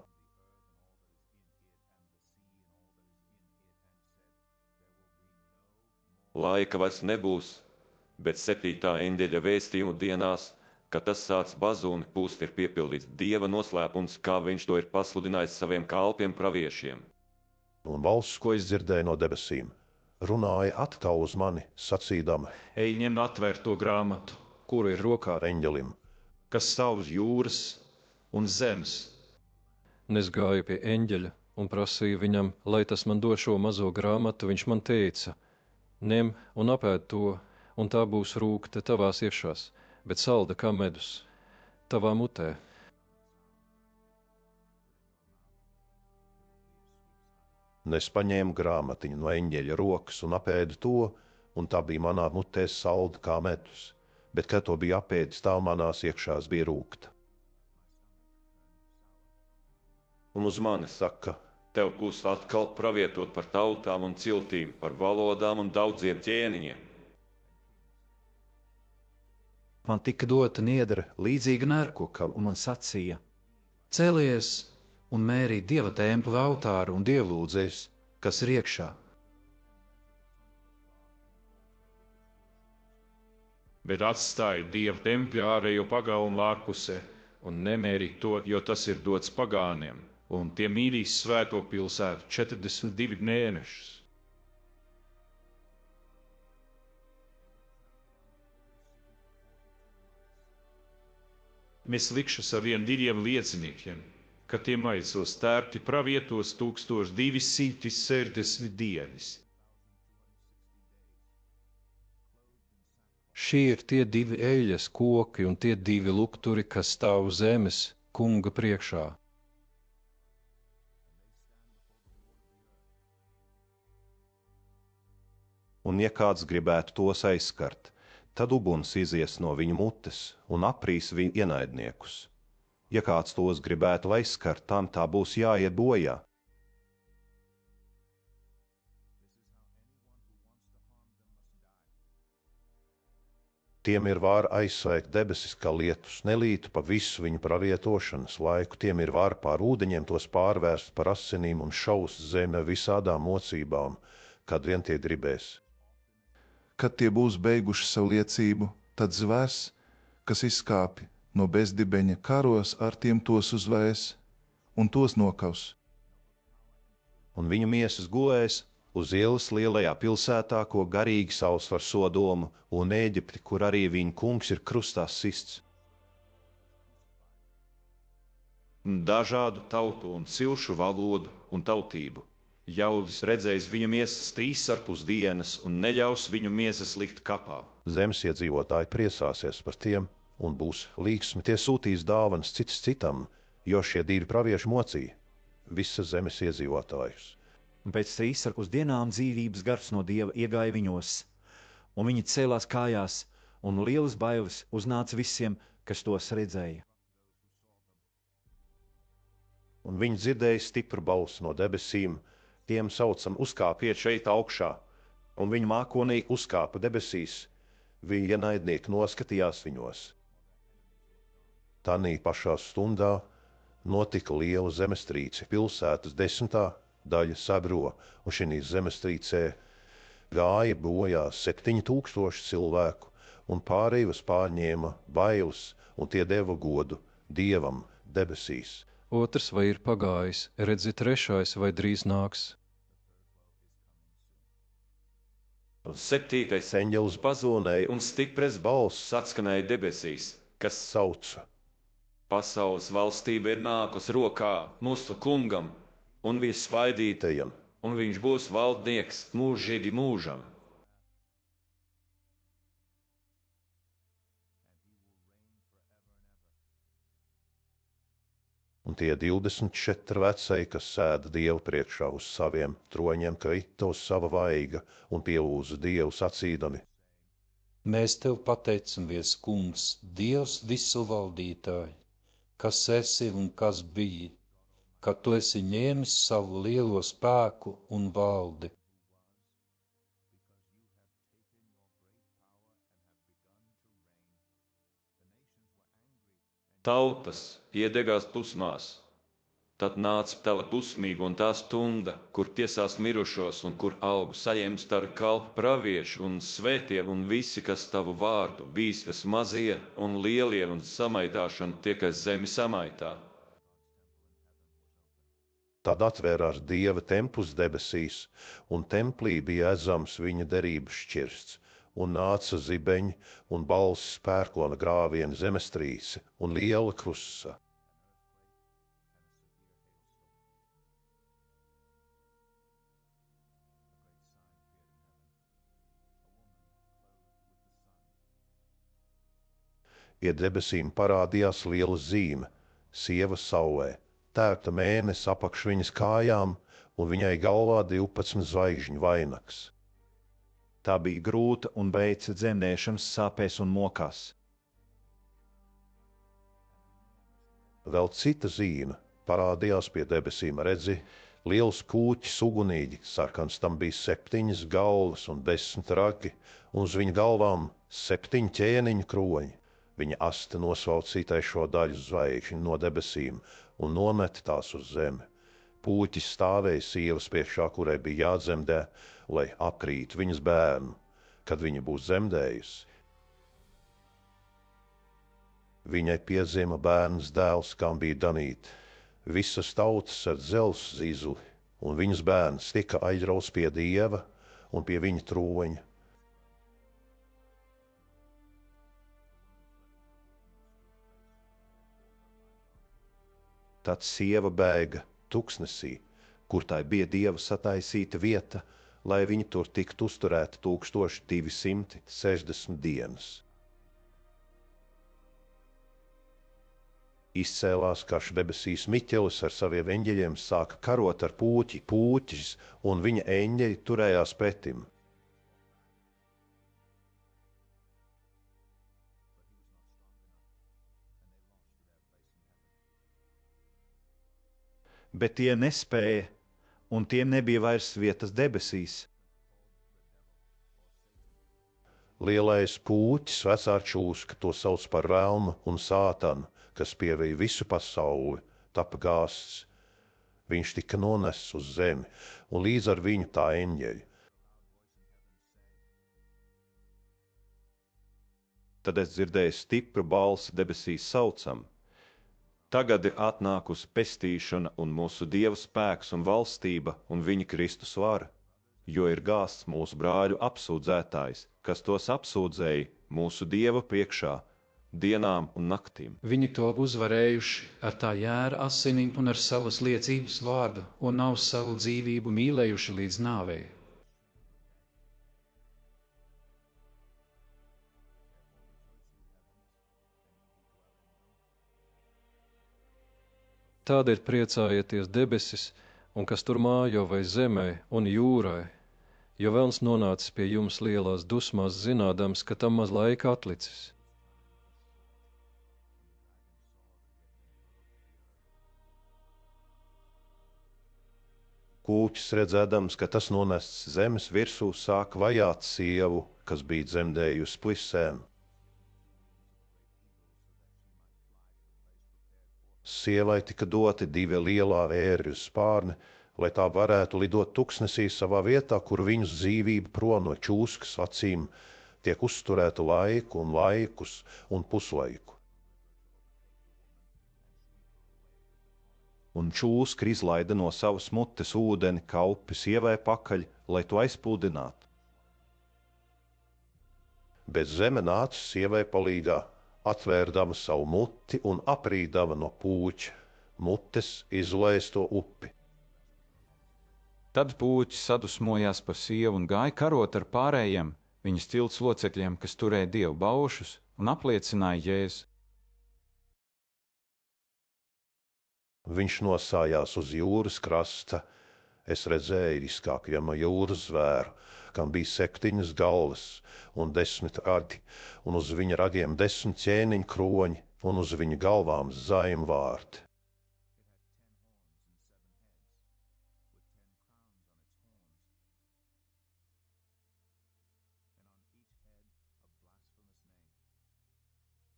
Laika vairs nebūs, bet 7. eņģeļa vēstījumu dienās, kad tas sāc bazūni pūst, ir piepildīts Dieva noslēpums, kā viņš to ir pasludinājis saviem kalpiem praviešiem. Un balss, ko es dzirdēju no debesīm, runāja atkal uz mani, sacīdama: Ej, ņem atvērt to grāmatu, kuru ir rokā ar eņģelim, kas stāv uz jūras un zemes. Un es gāju pie eņģeļa un prasīju viņam, lai tas man dod šo mazo grāmatu. Viņš man teica: ņem un apēd to, un tā būs rūkte tavās iešās, bet salda kā medus tavā mutē. Un es paņēmu grāmatiņu no eņģeļa rokas un apēdu to, un tā bija manā mutē salda kā medus, bet, kad to bija apēdis, tā manās iekšās bija rūkta. Un uz mani saka: Tev būs atkal pravietot par tautām un ciltīm, par valodām un daudziem ķēniņiem. Man tika dota niedra līdzīga nērkokam, un man sacīja: celies un mērī Dieva templi altāru un dievlūdzēs, kas ir iekšā. Bet atstāj Dieva tempļa ārējo pagalmu ārpusē un nemēri to, jo tas ir dots pagāniem, un tie mīlīs svēto pilsētu 42 mēnešus. Mēs likšu saviem 2 lieciniekiem, ka tiem aizos tērti pravietos 1260 dienas. Šie ir tie 2 eļļas koki un tie 2 lukturi, kas stāv uz zemes kunga priekšā. Un ja kāds gribētu tos aizskart, tad uguns izies no viņu mutes un aprīs viņu ienaidniekus. Ja kāds tos gribētu aizskart, tam tā būs jāiet bojā. Tiem ir vāra aizsvēgt debesis, kā lietus, nelītu pa visu viņu pravietošanas laiku, tiem ir vāra pār ūdeņiem tos pārvērst par asinīm un šaust zemi ar visādām mocībām, kad vien tie gribēs. Kad tie būs beiguši savu liecību, tad zvērs, kas izkāpi no bezdibeņa, karos ar tiem tos uzvēs un tos nokaus. Un viņu miesas gulēs uz ielas lielajā pilsētā, ko garīgi sauc par Sodomu, un Ēģipti, kur arī viņa kungs ir krustā sists. Dažādu tautu un cilšu valodu un tautību. Ļaudis redzēs viņa miesas 3,5 dienas un neļaus viņu miesas likt kapā. Zemes iedzīvotāji priecāsies par tiem, un būs līksmi, tie sūtīs dāvanas cits citam, jo šie 2 pravieši mocīja visas zemes iedzīvotājus. Un pēc 3,5 dienām dzīvības gars no Dieva iegāja viņos, un viņi cēlās kājās, un lielas bailes uznāca visiem, kas tos redzēja. Un viņi dzirdēja stipru balsi no debesīm, tiem saucam uzkāpiet šeit augšā, un viņa mākonī uzkāpa debesīs, viņa ienaidnieki noskatījās viņos. Tanī pašā stundā notika liela zemestrīce, pilsētas 10. daļa sabro, un šī zemestrīcē gāja bojā 7000 cilvēku, un pārējos pārņēma bailes, un tie deva godu Dievam debesīs. Otrs vai ir pagājis, redzi, trešais vai drīz nāks. Un 7. Eņģelis bazonēja un stipres balss atskanēja debesīs, kas sauca: pasaules valstība ir nākus rokā mūsu kungam un visvaidītajam, un viņš būs valdnieks mūžīgi mūžam. Un tie 24 vecēji, kas sēda Dievu priekšā uz saviem troņiem, krita uz sava vaiga un pielūdza Dievu sacīdami: Mēs tev pateicamies, kungs, Dievs visu valdītāji, kas esi un kas biji, ka tu esi ņēmis savu lielo spēku un valdi. Tautas iedegās dusmās. Tad nāca tava dusmīga un tā stunda, kur tiesās mirušos un kur algu saņems ar kalpu praviešu un svētie un visi, kas tavu vārdu bīstas mazie un lielie un samaitāšana tie, kas zemi samaitā. Tad atvērās Dieva templis debesīs, un templī bija edzams viņa derības šķirsts, un nāca zibeņi un balss pērkona grāviena zemestrīce un liela krusa. Pie debesīm parādījās liela zīme, sieva saulē, tērta mēnesis apakš viņas kājām, un viņai galvā 12 zvaigžņu vainags. Tā bija grūta un beidza dzemdēšanas sāpēs un mokās. Vēl cita zīme parādījās pie debesīm, redzi, liels kūķis ugunīgi, sarkans, tam bija 7 galvas un 10 ragi, un uz viņa galvām 7 ķēniņu kroņi. Viņa asti nosaucītai šo daļu zvaigžņu no debesīm un nometa tās uz zemi. Pūķis stāvēja sievas priekšā, kurai bija jādzemdē, lai apkrītu viņas bērnu, kad viņa būs dzemdējusi. Viņai piedzima bērns dēls, kam bija Danīta, visas tautas ar dzelzs zīzuli, un viņas bērns tika aizrauts pie Dieva un pie viņa troņa. Tad sieva bēga tuksnesī, kur tai bija Dieva sataisīta vieta, lai viņi tur tiktu uzturēti 1260 dienas. Izcēlās karš debesīs Miķelis ar saviem eņģeļiem, sāka karot ar pūķi, pūķis, un viņa eņģeļi turējās pretim. Bet tie nespēja, un tiem nebija vairs vietas debesīs. Lielais pūķis, vecā čūska, to sauc par velnu un sātanu, kas pievīja visu pasauli, tapa gāsts. Viņš tika nonests uz zemi, un līdz ar viņu tā eņģeļi. Tad es dzirdēju stipru balsi debesīs saucam: Tagad ir atnākusi pestīšana un mūsu Dieva spēks un valstība un viņa Kristus vara, jo ir gāsts mūsu brāļu apsūdzētājs, kas tos apsūdzēja mūsu Dieva priekšā dienām un naktīm. Viņi to uzvarējuši ar tā jēra asinīm un ar savas liecības vārdu, un nav savu dzīvību mīlējuši līdz nāvei. Tādēļ priecājieties debesis, un kas tur mājo vai zemē un jūrai, jo velns nonācis pie jums lielās dusmās, zinādams, ka tam maz laika atlicis. Kūķis redzēdams, ka tas nonests zemes virsū, sāk vajāt sievu, kas bija dzemdējusi puisēm. Sievai tika doti 2 lielā ērju spārni, lai tā varētu lidot tuksnesī savā vietā, kur viņas dzīvība prom no čūskas acīm tiek uzturēta laiku un laikus un puslaiku. Un čūska izlaida no savas mutes ūdeni kaupi sievai pakaļ, lai to aizpildinātu. Bet zeme nāca sievai palīgā, atvērdama savu muti un aprīdama no pūķa mutes izlaisto upi. Tad pūķis sadusmojās par sievu un gāja karot ar pārējiem viņas tilts locekļiem, kas turēja dievu baušus, un apliecināja Jēzu. Viņš nosājās uz jūras krasta. Es redzēju izkāpjama jūras zvēru, kam bija 7 galvas un 10 ragi, un uz viņa ragiem 10 ķēniņu kroņi, un uz viņa galvām zaimu vārti.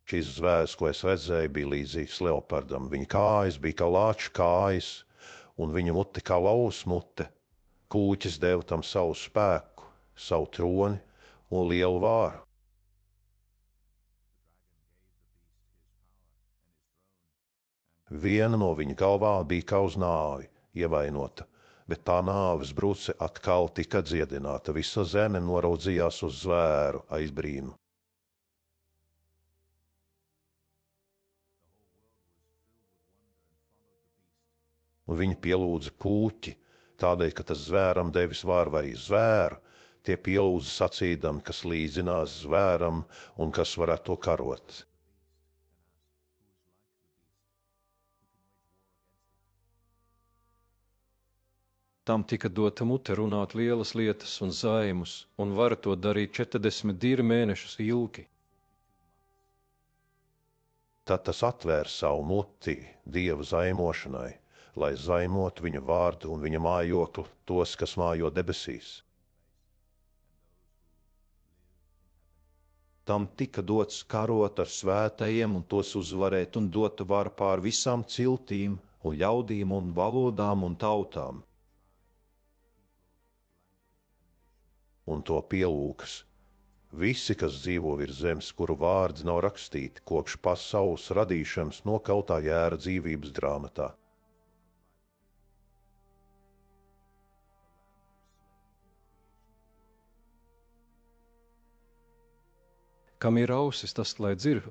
Šis zvērs, ko es redzēju, bija līdzīgs leopardam. Viņa kājas bija kā lāča kājas, un viņa mute kā lauvas mute. Kūķis deva tam savu spēku, savu troni un lielu vāru. Viena no viņa galvām bija kā uz nāvi, ievainota, bet tā nāves bruce atkal tika dziedināta. Visa zeme noraudzījās uz zvēru aiz brīnu. Un viņi pielūdza pūķi, tādēļ, ka tas zvēram devis vāru vai zvēru, tie pielūdza sacīdami, kas līdzinās zvēram un kas varētu to karot. Tam tika dota mute runāt lielas lietas un zaimus, un vara to darīt 42 mēnešus ilgi. Tad tas atvēra savu muti Dieva zaimošanai, lai zaimot viņa vārdu un viņa mājokli tos, kas mājo debesīs. Tam tika dots karot ar svētajiem un tos uzvarēt un dota vara pār visām ciltīm un ļaudīm un valodām un tautām. Un to pielūgs visi, kas dzīvo virs zemes, kuru vārdi nav rakstīti kopš pasaules radīšanas nokautā jēra dzīvības grāmatā. Kam ir ausis, tas lai dzird.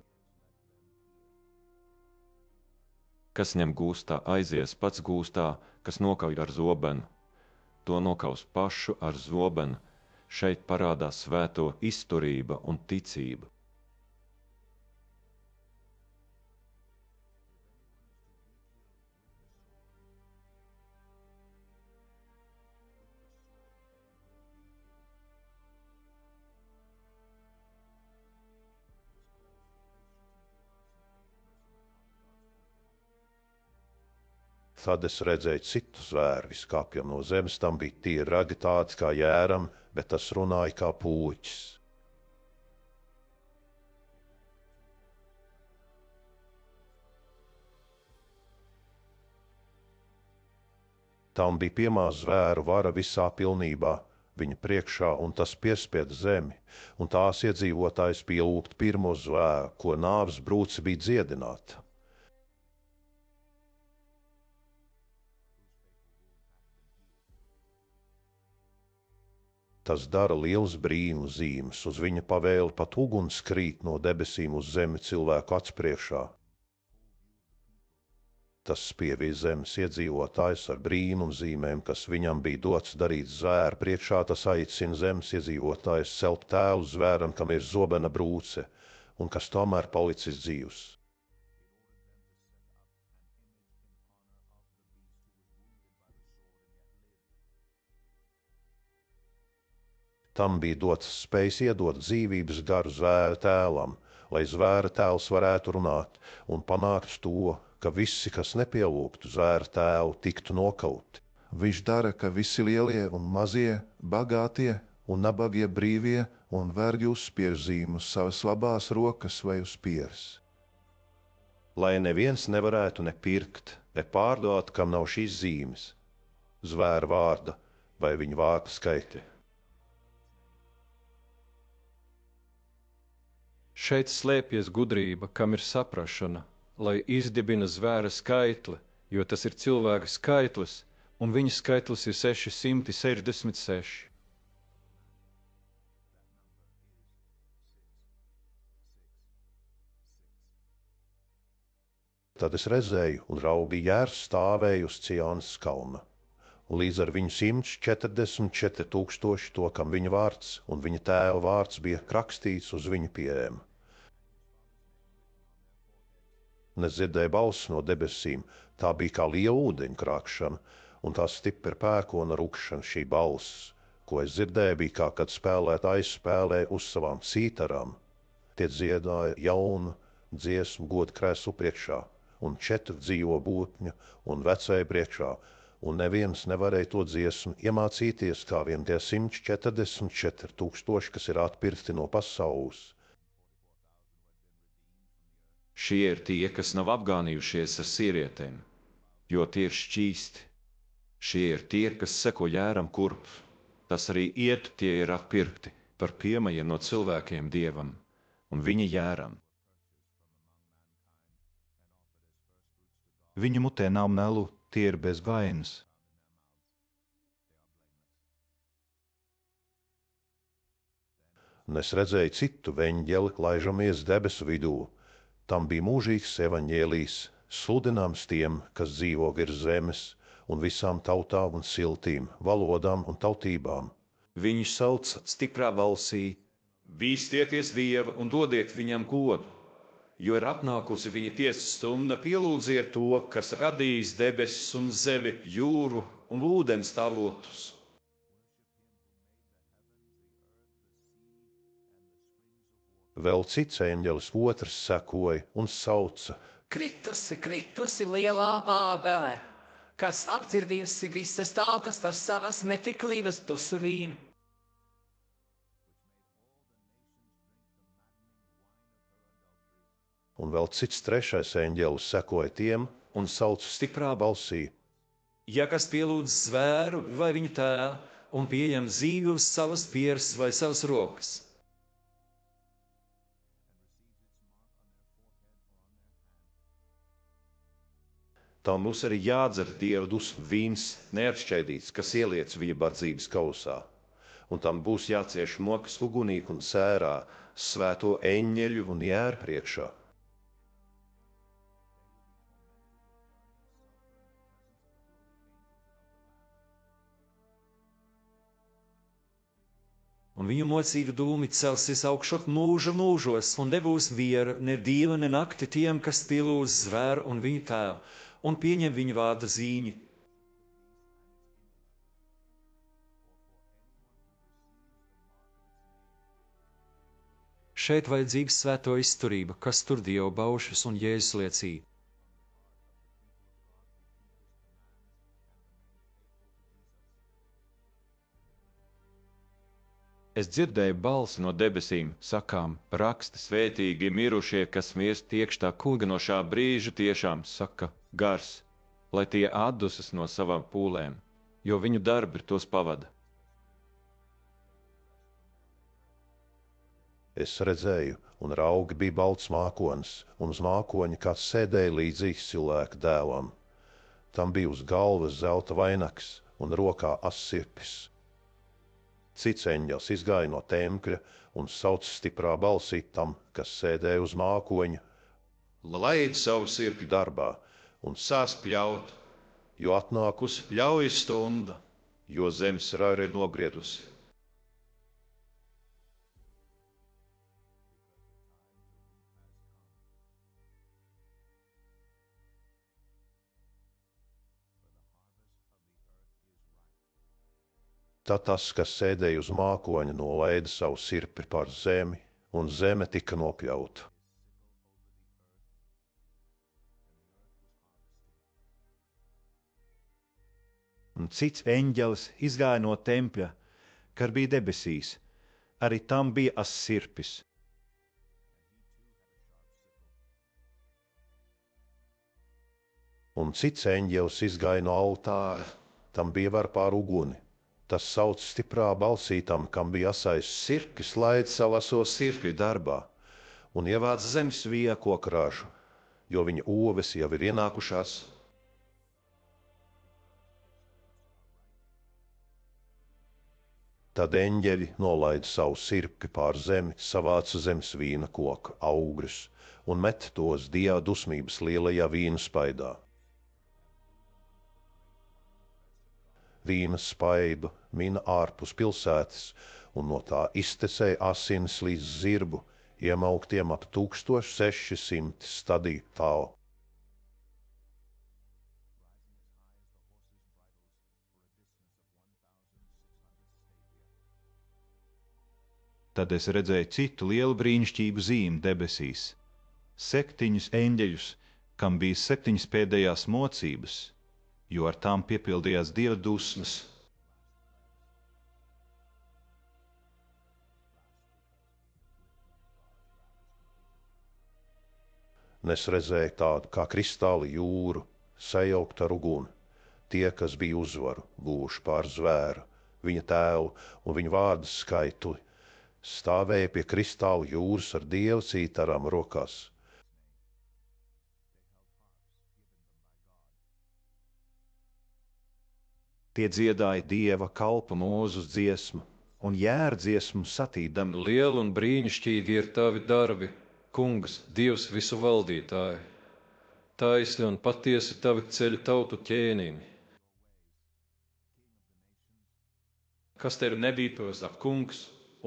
Kas ņem gūstā, aizies pats gūstā, kas nokauj ar zobenu. To nokaus pašu ar zobenu. Šeit parādās svēto izturība un ticība. Tad es redzēju citu zvēru, izkāpjam no zemes, tam bija tie ragi tādi kā jēram, bet tas runāja kā pūķis. Tam bija piemā zvēru vara visā pilnībā, viņa priekšā, un tas piespieda zemi, un tās iedzīvotājs pielūgt pirmo zvēru, ko nāves brūce bija dziedināta. Tas dara liels brīnu zīmes, uz viņa pavēli pat uguns krīt no debesīm uz zemi cilvēku atspriekšā. Tas spievīja zemes iedzīvotājs ar brīnum zīmēm, kas viņam bija dots darīt zvēru priekšā, tas aicina zemes iedzīvotājs celt tēlu zvēram, kam ir zobena brūce, un kas tomēr palicis dzīvs. Tam bija dots spējas iedot dzīvības garu zvēra tēlam, lai zvēra tēls varētu runāt un panākt to, ka visi, kas nepielūgtu zvēra tēlu, tiktu nokauti. Viņš dara, ka visi lielie un mazie, bagātie un nabagie brīvie un vergi uzspiež zīmu uz savas labās rokas vai uz pieres. Lai neviens nevarētu ne pirkt, ne pārdot, kam nav šīs zīmes, zvēra vārda vai viņa vārda skaitļa. Šeit slēpjas gudrība, kam ir saprašana, lai izdibina zvēra skaitli, jo tas ir cilvēka skaitlis, un viņa skaitlis ir 666. Tad es redzēju, un raubīgi jērs stāvēja uz Cionas kalna, un līdz ar viņu 144 000 to, kam viņa vārds un viņa tēva vārds bija rakstīts uz viņa pierēm. Un es dzirdēju balsi no debesīm, tā bija kā liela ūdeņu krākšana, un tā stipra pērkona rukšana šī balss, ko es dzirdēju, bija kā kad spēlētāji spēlē uz savām cītarām. Tie dziedāja jaunu dziesmu goda krēslu priekšā, un 4 dzīvo būtņu un vecēja priekšā, un neviens nevarēja to dziesmu iemācīties, kā vien tie 144 000, kas ir atpirkti no pasaules. Šie ir tie, kas nav apgānījušies ar sievietēm, jo tie ir šķīsti. Šie ir tie, kas seko jēram kurp. Tas arī iet, tie ir atpirkti par piemajiem no cilvēkiem Dievam un viņa jēram. Viņu mutē nav melu, tie ir bez vainas. Un es redzēju citu eņģeli laižamies debesu vidū. Tam bija mūžīgs evaņģēlijs, sludināms tiem, kas dzīvo virs zemes, un visām tautām un siltīm, valodām un tautībām. Viņu sauc stiprā balsī: Bīstieties Dieva un dodiet viņam godu, jo ir apnākusi viņa tiesas stunda. Pielūdziet to, kas radījis debesis un zemi, jūru un ūdens avotus. Vēl cits eņģelis otrs sekoja un sauca: Kritusi lielā ābele, kas apdzirdījusi visas tautas par savas netiklības tusu vīnu. Un vēl cits trešais eņģelis sekoja tiem un sauca stiprā balsī: Ja kas pielūdz zvēru vai viņa tēlu un pieņem zīvi uz savas pieres vai savas rokas, tam mums arī jādzer Dieva dusmu vīns neatšķaidīts, kas ieliec viņa bardzības kausā, un tam būs jācieš mokas ugunī un sērā, svēto eņģeļu un jēra priekšā. un viņu mocīgu dūmi celsies augšot mūža mūžos, un nebūs viera, ne dieva, ne nakti tiem, kas pielūdz zvēru un viņa tēlu, un pieņem viņa vārda zīņi. Šeit vajadzīga svēto izturība, kas tur Dieva baušas un Jēzus liecība. Es dzirdēju balsi no debesīm, sakām: Raksti svētīgi mirušie, kas mirst iekšā kulganošā brīža, tiešām saka gars, lai tie atdusas no savām pūlēm, jo viņu darbi tos pavada. Es redzēju, un raugi bija balts mākonis, un uz mākoņa kāds sēdēja līdzīgs cilvēka dēlam. Tam bija uz galvas zelta vainags un rokā assirpis. Cits eņģelis izgāja no tempļa un sauca stiprā balsī tam, kas sēdēja uz mākoņa: Laid savu sirpi darbā, un sāc pļaut, jo atnākusi, ļauj stunda, jo zemes rāra ir nogriedusi. Tad tas, kas sēdēja uz mākoņa, nolaida savu sirpi pār zemi, un zeme tika nopļauta. Un cits eņģelis izgāja no tempļa, kad bija debesīs. Arī tam bija as sirpis. Un cits eņģelis izgāja no altāra, tam bija var pār uguni. Tas sauc stiprā balsītam, kam bija asais sirpis, laid salaso sirpju darbā un ievāc zemes viekokražu, jo viņa oves jau ir ienākušās. Tad eņģeļi nolaida savu sirpi pār zemi, savāca zemes vīna koka augļus un met tos Dieva dusmības lielajā vīna spaidā. Vīna spaidu mina ārpus pilsētas, un no tā iztecēja asinis līdz zirbu, iemauktiem ap 1600 stadiju tālu. Tad es redzēju citu lielu brīnišķīgu zīmi debesīs. 7 eņģeļus, kam bija 7 pēdējās mocības, jo ar tām piepildījās Dieva dusmas. Un es redzēju tādu kā kristāli jūru, sajaukt ar uguni. Tie, kas bija uzvaru gūši pār zvēru, viņa tēlu un viņa vārdu skaitli, stāvēja pie kristāla jūras ar Dieva cītarām rokās. Tie dziedāja Dieva kalpa mūzus dziesmu un jērdziesmu satīdami. Lieli un brīnišķīgi ir tavi darbi, Kungs, Dievs visu valdītāji. Taisni un patiesi tavi ceļi tautu ķēniņi. Kas tevi nebītos ap Kungs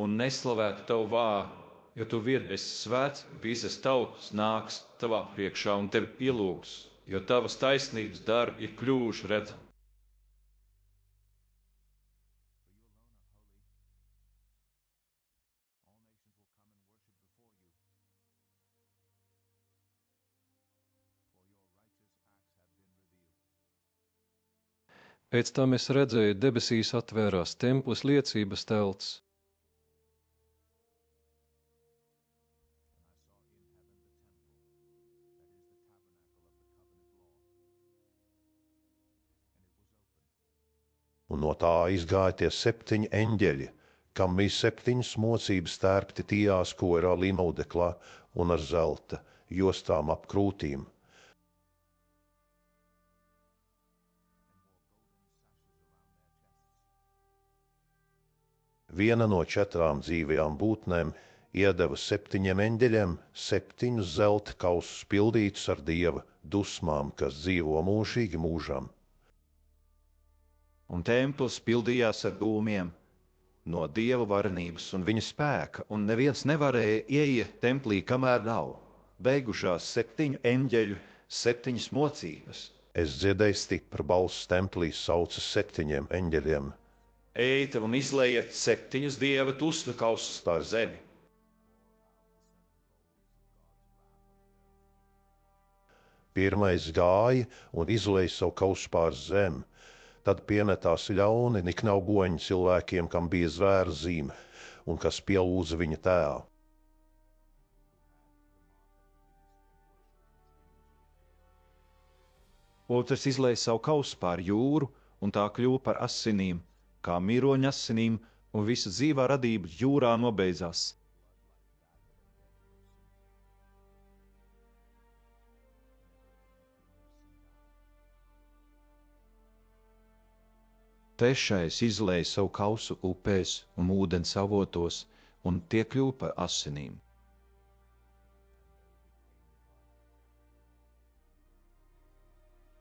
un neslavētu tavu vārdu, jo tu vien esi svēts, visas tautas nāks tavā priekšā un tevi pielūgs, jo tavas taisnības darbi ir kļuvuši redzami. Pēc tam es redzēju, debesīs atvērās templis liecības telts. Un no tā izgāja tie 7 eņģeļi, kam bija 7 mocības tērpti tijās korā linaudeklā un ar zelta jostām ap krūtīm. Viena no 4 dzīvajām būtnēm iedeva 7 eņģeļiem 7 zelta kausus pildītus ar Dieva dusmām, kas dzīvo mūžīgi mūžam. Un templis pildījās ar dūmiem no Dieva varenības un viņa spēka, un neviens nevarēja ieiet templī, kamēr nav beigušās 7 eņģeļu 7 mocības. Es dzirdēju stipru balsi templī sauca 7 eņģeļiem. Ejiet un izlejiet 7 Dieva dusmu kausus pār zemi. Pirmais gāja un izlēja savu kausu pār zemi. Tad piemetās ļauni niknaugoņi cilvēkiem, kam bija zvēra zīme un kas pielūdza viņa tēlu. Otrs izlēja savu kausu pār jūru, un tā kļuva par asinīm, kā miroņa asinīm, un visa dzīvā radība jūrā nobeidzās. Trešais izlēja savu kausu upēs un ūdens avotos, un tie kļuva par asinīm.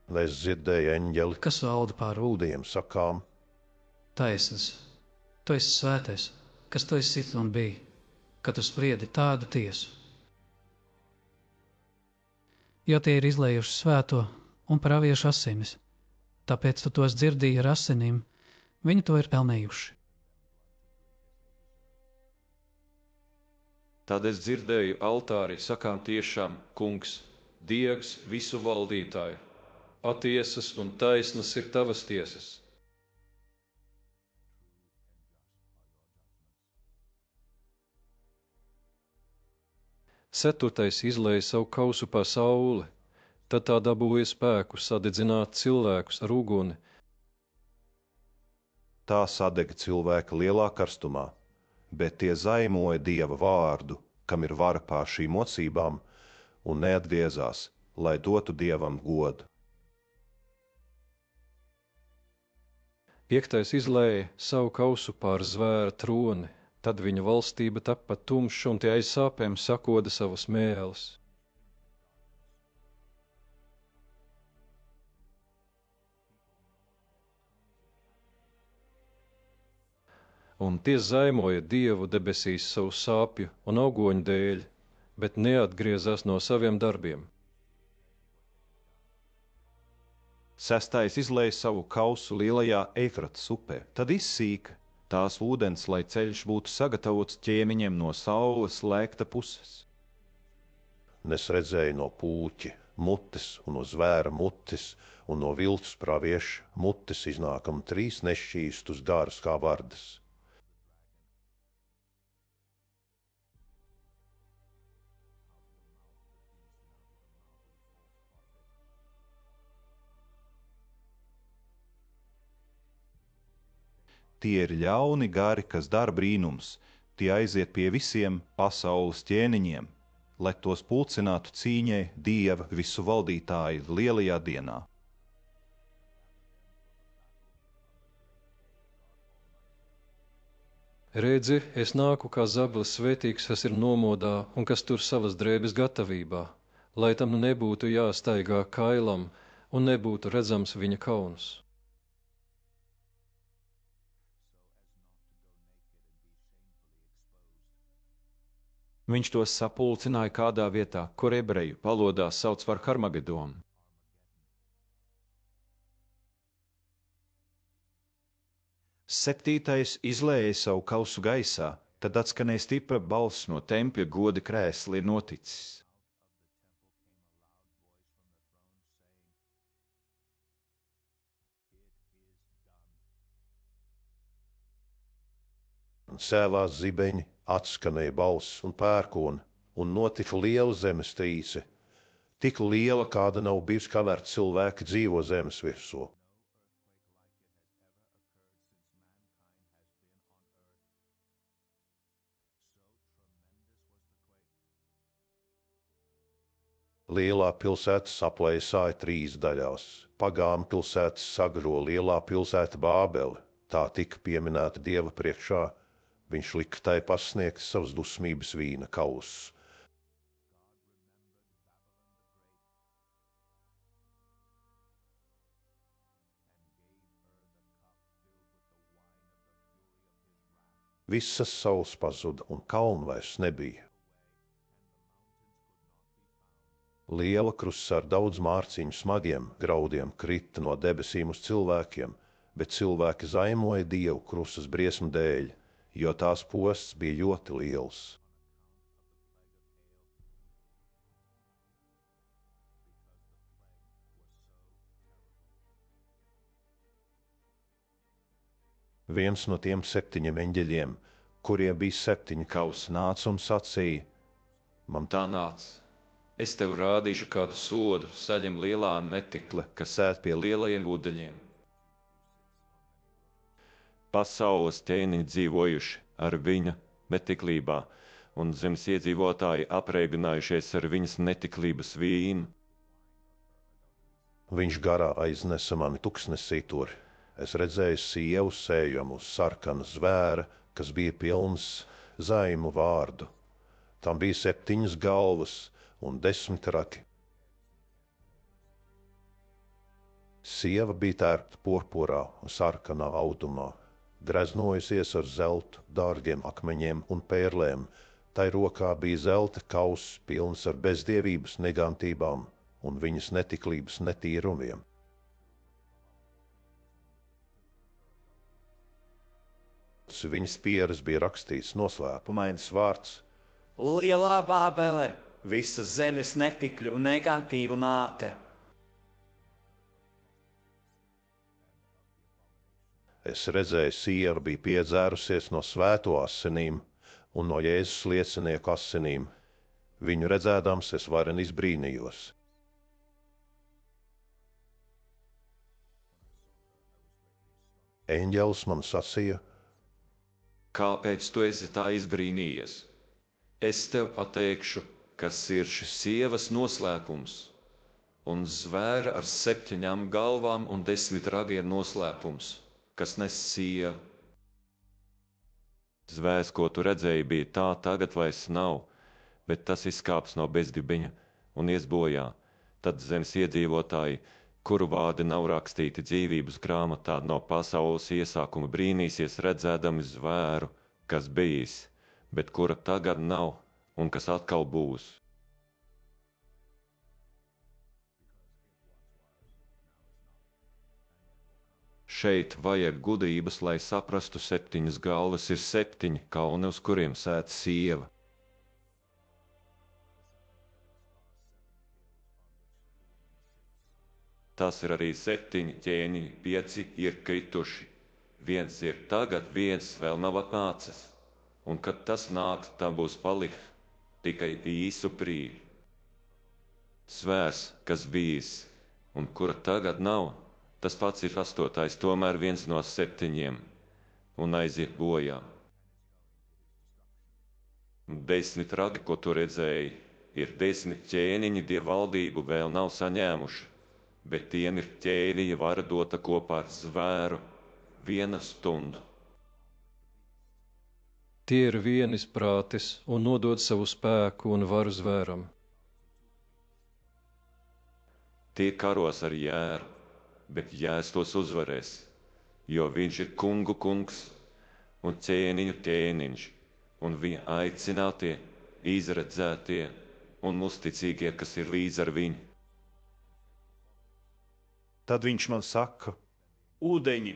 Un es dzirdēju eņģeli, kas valda pār ūdiem sakām: taisnas. Tu esi svētais, kas tu esi un bija, kad tu spriedi tādu tiesu. Jo tie ir izlējuši svēto un praviešu asinis, tāpēc tu tos dzirdīji ar asinīm, viņi to ir pelnījuši. Tad es dzirdēju altāri sakām tiešām, Kungs, Dievs visu valdītāju. Patiesas un taisnas ir tavas tiesas. Ceturtais izlēja savu kausu pār sauli, tad tā dabūja spēku sadedzināt cilvēkus ar uguni. Tā sadega cilvēka lielā karstumā, bet tie zaimoja Dieva vārdu, kam ir vara pār šīm mocībām, un neatgriezās, lai dotu Dievam godu. Piektais izlēja savu kausu pār zvēra troni, tad viņa valstība tapa tumša un tie aiz sāpēm sakoda savus mēlus. Un tie zaimoja Dievu debesīs savu sāpju un augoņu dēļ, bet neatgriezās no saviem darbiem. Sestais izlēja savu kausu lielajā Eifratas upē, tad izsīka tās ūdens, lai ceļš būtu sagatavots ķēmiņiem no saules lēkta puses. Nes redzēju no pūķa mutes un no zvēra mutes un no viltus pravieša mutes iznākam 3 nešķīstus garus kā vardas. Tie ir ļauni gari, kas dara brīnums, tie aiziet pie visiem pasaules ķēniņiem, lai tos pulcinātu cīņai Dieva visu valdītāju lielajā dienā. Redzi, es nāku kā zablis svētīgs, kas ir nomodā un kas tur savas drēbes gatavībā, lai tam nebūtu jāstaigā kailam un nebūtu redzams viņa kauns. Viņš tos sapulcināja kādā vietā, kur ebreju valodā sauc par Harmagedonu. Septītais izlēja savu kausu gaisā, tad atskanēja stipra balss no tempļa goda krēsla ir noticis. Sēlās zibeņi, atskanēja balss un pērkona, un notika liela zemestrīce, tik liela, kāda nav bijusi, kamēr cilvēki dzīvo zemes virsū. Lielā pilsēta saplēsāja 3 daļās. Pagānu pilsētas sagro lielā pilsēta Bābeli, tā tika pieminēta Dieva priekšā. Viņš lika tai pasniegt savas dusmības vīna kausus. Visas saules pazuda un kalnu vairs nebija. Liela krusts ar daudz mārciņu smagiem graudiem krita no debesīm uz cilvēkiem, bet cilvēki zaimoja Dievu krustas briesmu dēļ, jo tās posts bija ļoti liels. Viens no tiem 7 eņģeļiem, kuriem bija 7 kausi, nāca un sacīja: Man tā nāc, es tev rādīšu kādu sodu, saņem lielā netikle, kas sēd pie lielajiem ūdeņiem. Pasaules ķēniņi dzīvojuši ar viņa netiklībā, un zemes iedzīvotāji apreibinājušies ar viņas netiklības vīnu. Viņš garā aiznesa mani tuksnesī tur. Es redzēju sievu sējumu uz sarkana zvēra, kas bija pilns zaimu vārdu. Tam bija 7 galvas un 10 rati. Sieva bija tērpta purpurā un sarkanā audumā, greznojusies ar zeltu, dārgiem akmeņiem un pērlēm. Tai rokā bija zelta kauss pilns ar bezdievības negantībām un viņas netiklības netīrumiem. Viņas pieres bija rakstīts noslēpumains vārds: Lielā Bābele, visas zemes netikļu un negantību māte. Es redzēju, sieva bija piedzērusies no svēto asinīm un no Jēzus liecinieku asinīm. Viņu redzēdams, es varen izbrīnījos. Eņģelis man sacīja: Kāpēc tu esi tā izbrīnījies? Es tev pateikšu, kas ir šis sievas noslēpums, un zvēra ar 7 galvām un 10 ragiem noslēpums, kas nes sievu. Zvērs, ko tu redzēji, bija tā, tagad vairs nav, bet tas izkāps no bezdibeņa un ies bojā. Tad zemes iedzīvotāji, kuru vārdi nav rakstīti dzīvības grāmatā, no pasaules iesākuma brīnīsies redzēdami zvēru, kas bijis, bet kura tagad nav un kas atkal būs. Šeit vajag gudrības, lai saprastu 7 galvas ir 7 kalni, uz kuriem sēd sieva. Tas ir arī 7 ķēniņi, 5 ir krituši. 1 ir tagad, 1 vēl nav atnācis. Un kad tas nāks, tā būs palikt tikai īsu brīdi. Zvērs, kas bijis un kura tagad nav, tas pats ir 8, tomēr 1 no 7 un aiziet bojā. 10 ragi, ko tu redzēji, ir 10 ķēniņi, die valdību vēl nav saņēmuši, bet tiem ir ķēniņa vara dota kopā ar zvēru 1 stundu. Tie ir vienisprātis un nodod savu spēku un varu zvēram. Tie karos ar jēru, bet jērs tos uzvarēs, jo viņš ir kungu kungs un ķēniņu ķēniņš, un viņa aicinātie, izredzētie un uzticīgie, kas ir līdz ar viņu. Tad viņš man saka: ūdeņi,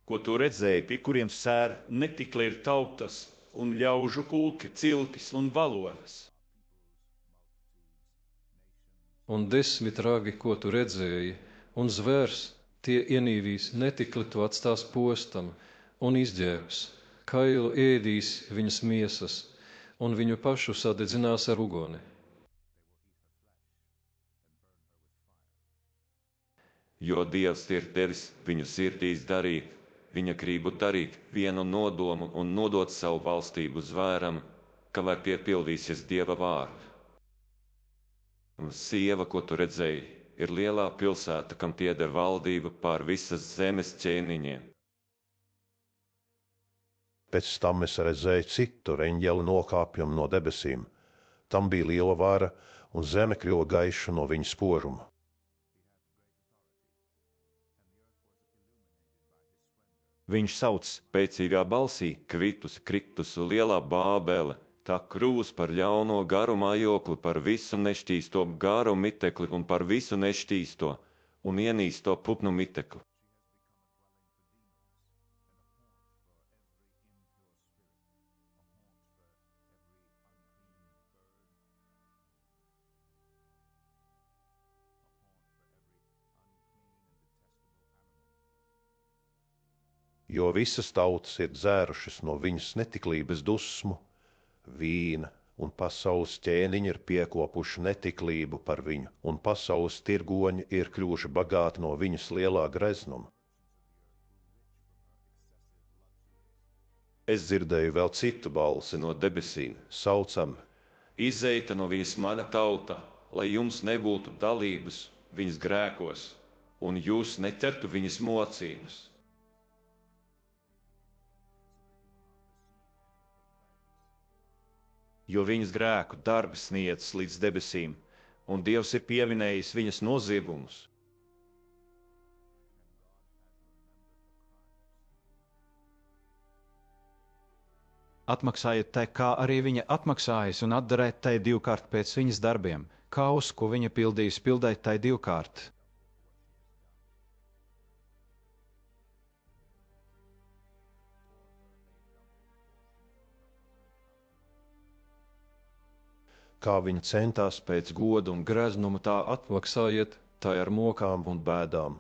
ko tu redzēji, pie kuriem sēra netikli ir tautas un ļaužu kulki, cilpis un valonas. Un 10 ragi, ko tu redzēji, un zvērs, tie ienīvīs netikli to atstās postam un izģērbs, kailu ēdīs viņas miesas, un viņu pašu sadedzinās ar uguni. Jo Dievs ir devis viņu sirdīs darīt, viņa gribu darīt vienu nodomu un nodot savu valstību zvēram, kamēr piepildīsies Dieva vārdu. Un sieva, ko tu redzēji, ir lielā pilsēta, kam pieder valdība pār visas zemes ķēniņiem. Pēc tam es redzēju citu eņģeli nokāpjam no debesīm. Tam bija liela vara, un zeme kļuva gaiša no viņa sporuma. Viņš sauc spēcīgā balsī, kritus lielā bābele, tā krūs par ļauno garu mājokli, par visu nešķīsto garu mitekli un par visu nešķīsto un ienīsto putnu mitekli. Jo visas tautas ir dzērušas no viņas netiklības dusmu, vīna, un pasaules ķēniņi ir piekopuši netiklību par viņu, un pasaules tirgoņi ir kļuvuši bagāti no viņas lielā greznuma. Es dzirdēju vēl citu balsi no debesīm, saucam: Izeita no viņas mana tauta, lai jums nebūtu dalības viņas grēkos, un jūs neķertu viņas mocības. Jo viņas grēku darbi sniedz līdz debesīm, un Dievs ir pieminējis viņas noziegumus. Atmaksājiet tai, kā arī viņa atmaksājas, un atdariet tai 2-kārt pēc viņas darbiem. Kaus, ko viņa pildīs, pildēt tai 2-kārt. Kā viņi centās pēc goda un greznuma, tā Atmaksājiet tai ar mokām, un bēdām.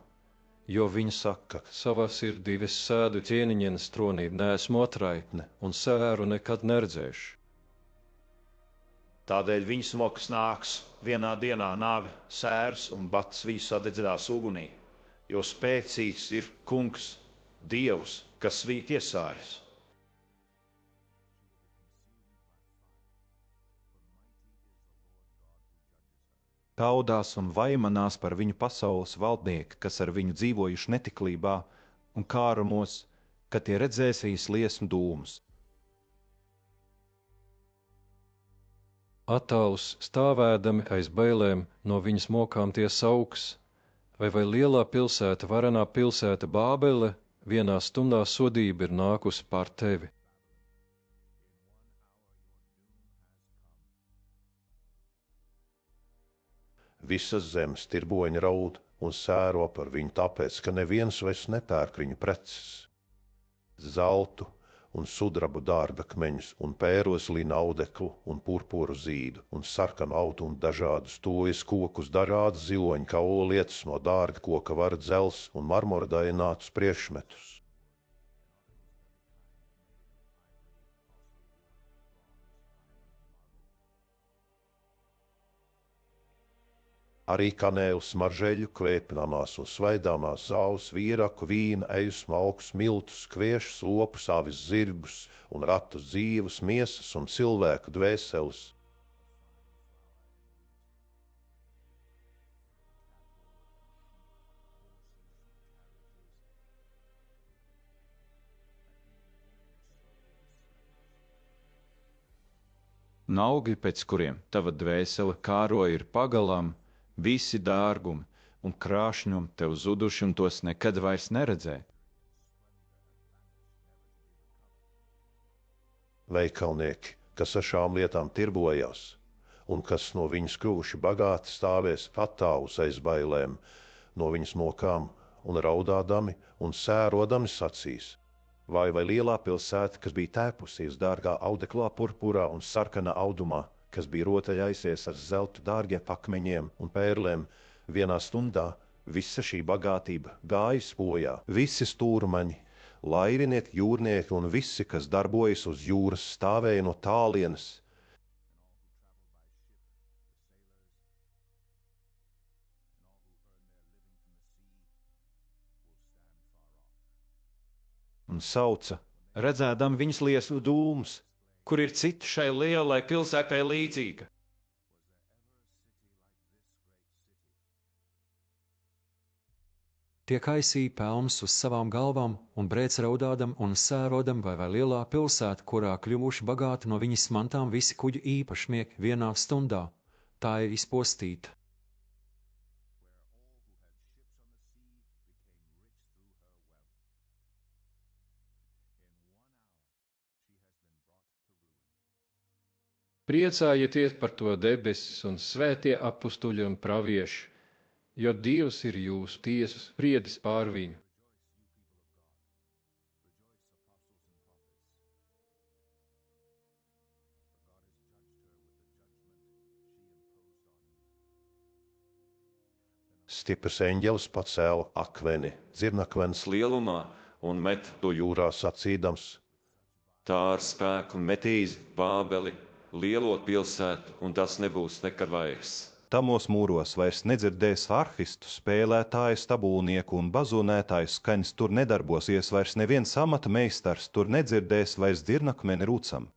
jo viņa saka, savā sirdī es sēdu ķēniņienes tronī, neesmu atraitne, un sēru nekad neredzēšu. Tādēļ viņa smokas nāks vienā dienā nāve, sērs un bats viņu sadedzinās ugunī, jo spēcīgs ir Kungs, Dievs, kas viņu tiesājas. Taudās un vaimanās par viņu pasaules valdnieki, kas ar viņu dzīvojuši netiklībā un kārumos, kad tie redzēs viņas liesmu dūmus. Attālus stāvēdami aiz bailēm no viņas mokām tie sauks, vai lielā pilsēta, varenā pilsēta Bābele, vienā stundā sodība ir nākusi pār tevi. Visas zemes tirboņi raud un sēro par viņu tāpēc, ka neviens vairs nepērk viņu preces. Zeltu un sudrabu dārdakmeņus un pēros lina audeklu un purpuru zīdu un sarkanu autu un dažādus tojas kokus, dažādas ziloņu kaula lietas no dārga koka var dzels un marmora dainātus priekšmetus. Arī kanēlu, smaržeļu, kvēpināmās un svaidāmās zāles, vīraku, vīna, eju smalkus, miltus, kviešus, lopus, avis, zirgus un ratus, dzīvus, miesas un cilvēku dvēseles. Un augi, pēc kuriem tava dvēsele kāroja, ir pagalām, visi dārgumi un krāšņumi tev zuduši, un tos nekad vairs neredzēt. Veikalnieki, kas ar šām lietām tirbojās, un kas no viņas kļuvuši bagāti, stāvēs attālus aiz bailēm, no viņas mokām un raudādami un sērodami sacīs. Vai lielā pilsēta, kas bija tēpusies dārgā audeklā, purpurā un sarkanā audumā, kas bija rotaļaisies ar zeltu dārgiem akmeņiem un pērlēm, vienā stundā visa šī bagātība gājas bojā. Visi stūrmaņi, laivinieki, jūrnieki un visi, kas darbojas uz jūras, stāvēja no tālienes. Un sauca, redzēdam viņas liesmu dūmus, Kur ir cita šai lielai pilsētai līdzīga? Tie kaisīja pelnus uz savām galvām un brēc raudādam un sērodam, vai lielā pilsēta, kurā kļuvuši bagāti no viņas mantām visi kuģu īpašnieki vienā stundā. Tā ir izpostīta. Priecājieties par to debesis un svētie apustuļi un pravieši, jo Dievs ir jūsu tiesas spriedis pār viņu. Stiprs eņģelis pacēla akmeni, dzirnakmens lielumā un met to jūrā sacīdams: tā ar spēku metīs Bābeli, lielo pilsētu, un tas nebūs nekad vairs. Tamos mūros vairs nedzirdēs arhistu, spēlētāju, stabulnieku un bazonētāju skaņas, tur nedarbosies vairs neviens amata meistars, tur nedzirdēs vairs dzirnakmeni rūcam.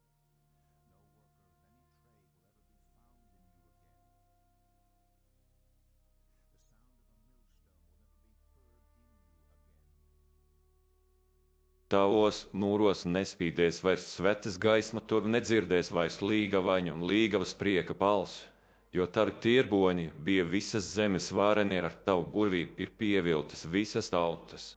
Tavos mūros nespīdēs vairs svetas gaisma, tur nedzirdēs vairs līgavaņu un līgavas prieka balsi, jo tavi tirboņi bija visas zemes vāreni, ar tavu burvību ir pieviltas visas tautas.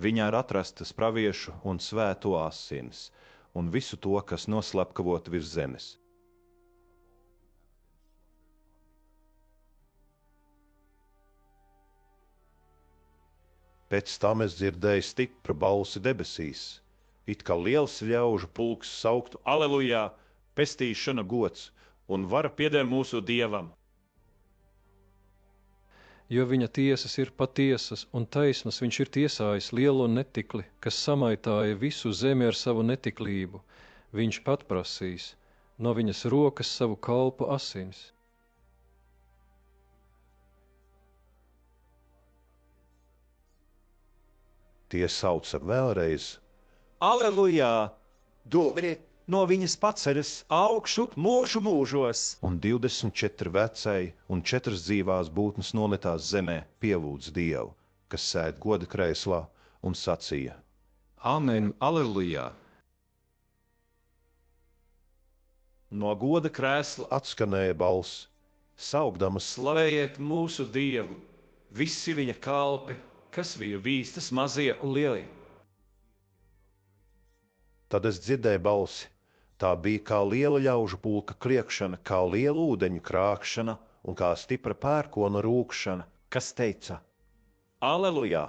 Viņā ir atrastas praviešu un svēto asinis, un visu to, kas noslepkavot virs zemes. Pēc tam es dzirdēju stipru balsi debesīs, it kā liels ļaužu pulks sauktu: Alelujā, pestīšana, gods un vara pieder mūsu Dievam. jo viņa tiesas ir patiesas un taisnas, viņš ir tiesājis lielo netikli, kas samaitāja visu zemi ar savu netiklību. Viņš pat prasīs no viņas rokas savu kalpu asins. Tie sauca vēlreiz: Alelujā! Dobri no viņas paceļas augšu mūžu mūžos! Un 24 vecai un 4 dzīvās būtnes nometās zemē, pielūdz Dievu, kas sēd goda krēslā, un sacīja: Amen, alelujā! No goda krēsla Atskanēja balss, saukdamas: slavējiet mūsu Dievu, visi viņa kalpi, kas bija vīstas mazie un lielie. Tad es dzirdēju balsi. Tā bija kā liela ļaužu pulka kliekšana, kā liela ūdeņu krākšana un kā stipra pērkona rūkšana, kas teica: Alelujā,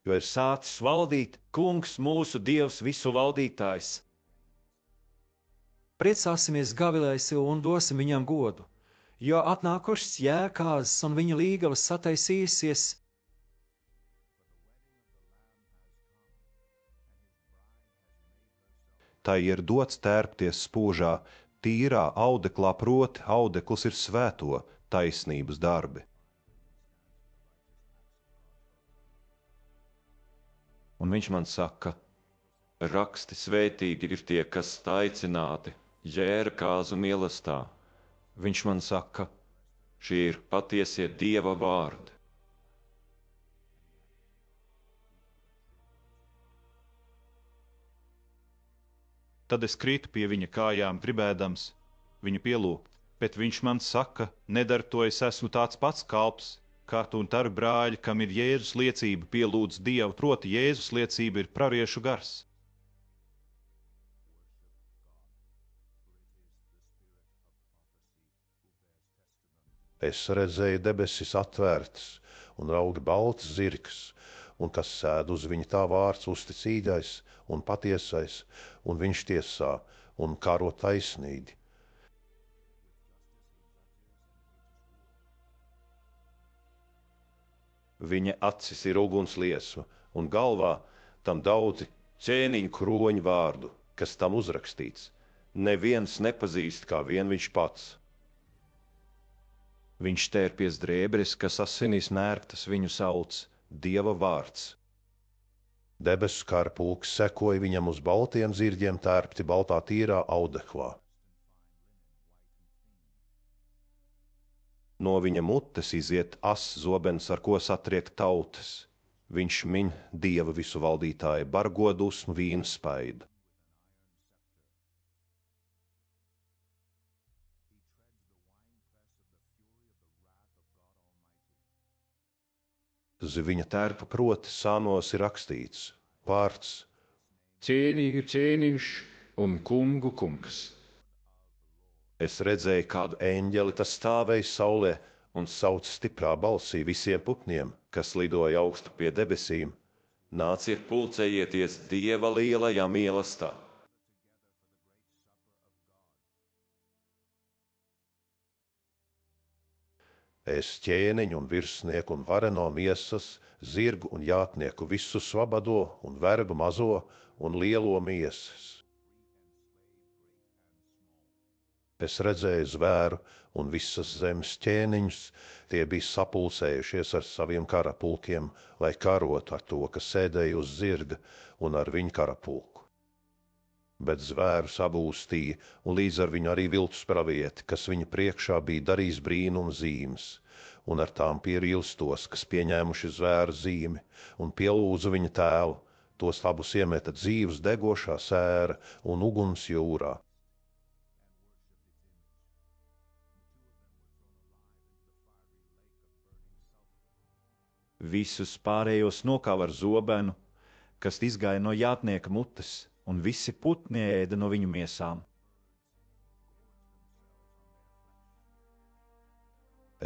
jo ir sācis valdīt kungs mūsu Dievs visu valdītājs. Priecāsimies Gavilēsi un dosim viņam godu, jo atnākušas jēkāzes un viņa līgavas sataisīsies. Tai ir dots tērpties spūžā, tīrā audeklā, proti audekls ir svēto taisnības darbi. Un viņš man saka, raksti svētīgi ir tie, kas aicināti Jēra kāzu mīlestā. Viņš man saka, šie ir patiesie Dieva vārdi. Tad es kritu pie viņa kājām, gribēdams viņu pielūgt, bet viņš man saka, nedar to, es esmu tāds pats kalps, kā tu un tavi brāļi, kam ir Jēzus liecība, pielūdz Dievu, proti Jēzus liecība ir praviešu gars. Es redzēju debesis atvērtas un raugi balts zirgs, un kas sēd uz viņa tā vārds uzticīgais un patiesais, un viņš tiesā un karo taisnīgi. Viņa acis ir ugunsliesma, un galvā tam daudzi ķēniņu kroņu vārdu, kas tam uzrakstīts. Neviens nepazīst kā vien viņš pats. Viņš tērpies drēbres, kas asinīs nērptas viņu sauc, Dieva vārds. Debesu kara pulks sekoja viņam uz baltiem zirģiem tērpti baltā tīrā audeklā. No viņa mutes iziet ass zobens, ar ko satriek tautas. Viņš min Dieva visu valdītāju bargo dusmu vīnu spaidu. Viņa tērpa proti sānos ir rakstīts vārds: Cienīgi cieniņš un kungu kungs. Es redzēju kādu eņģeli, tas stāvēja saulē un sauca stiprā balsī visiem putniem, kas lidoja augstu pie debesīm. Nāciet pulcējieties Dieva lielajā mīlestā. Es ķēniņu un virsnieku un vareno miesas, zirgu un jātnieku visu svabado un vergu mazo un lielo miesas. Es redzēju zvēru un visas zemes ķēniņus, tie bija sapulcējušies ar saviem karapulkiem, lai karotu ar to, kas sēdēja uz zirga un ar viņu karapulku. Bet zvēru sabūstīja, un līdz ar viņu arī viltus pravieti, kas viņa priekšā bija darījis brīnumu zīmes, un ar tām pierīlis tos, kas pieņēmuši zvēru zīmi, un pielūdza viņa tēlu, tos abus iemeta dzīves degošā sēra un uguns jūrā. Visus pārējos nokāva ar zobenu, kas izgāja no jātnieka mutes, un visi putni ēda no viņu miesām.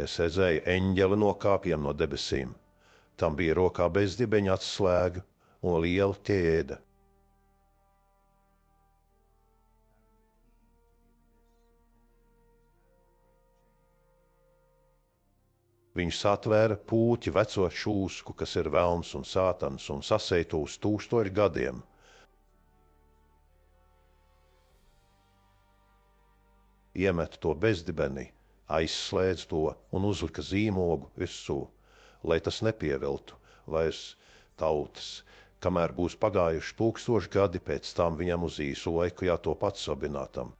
Es redzēju eņģeli no kāpiem no debesīm. Tam bija rokā bezdibeņa atslēga un liela ķēde. Viņš satvēra pūķi veco šūsku, kas ir velns un sātans, un sasēja to uz 1000 gadiem. Iemet to bezdibenī, aizslēdz to un uzlika zīmogu virsū, lai tas nepieviltu vairs tautas, kamēr būs pagājuši 1000 gadi, pēc tam viņam uz īsu laiku jātop atsabinātam.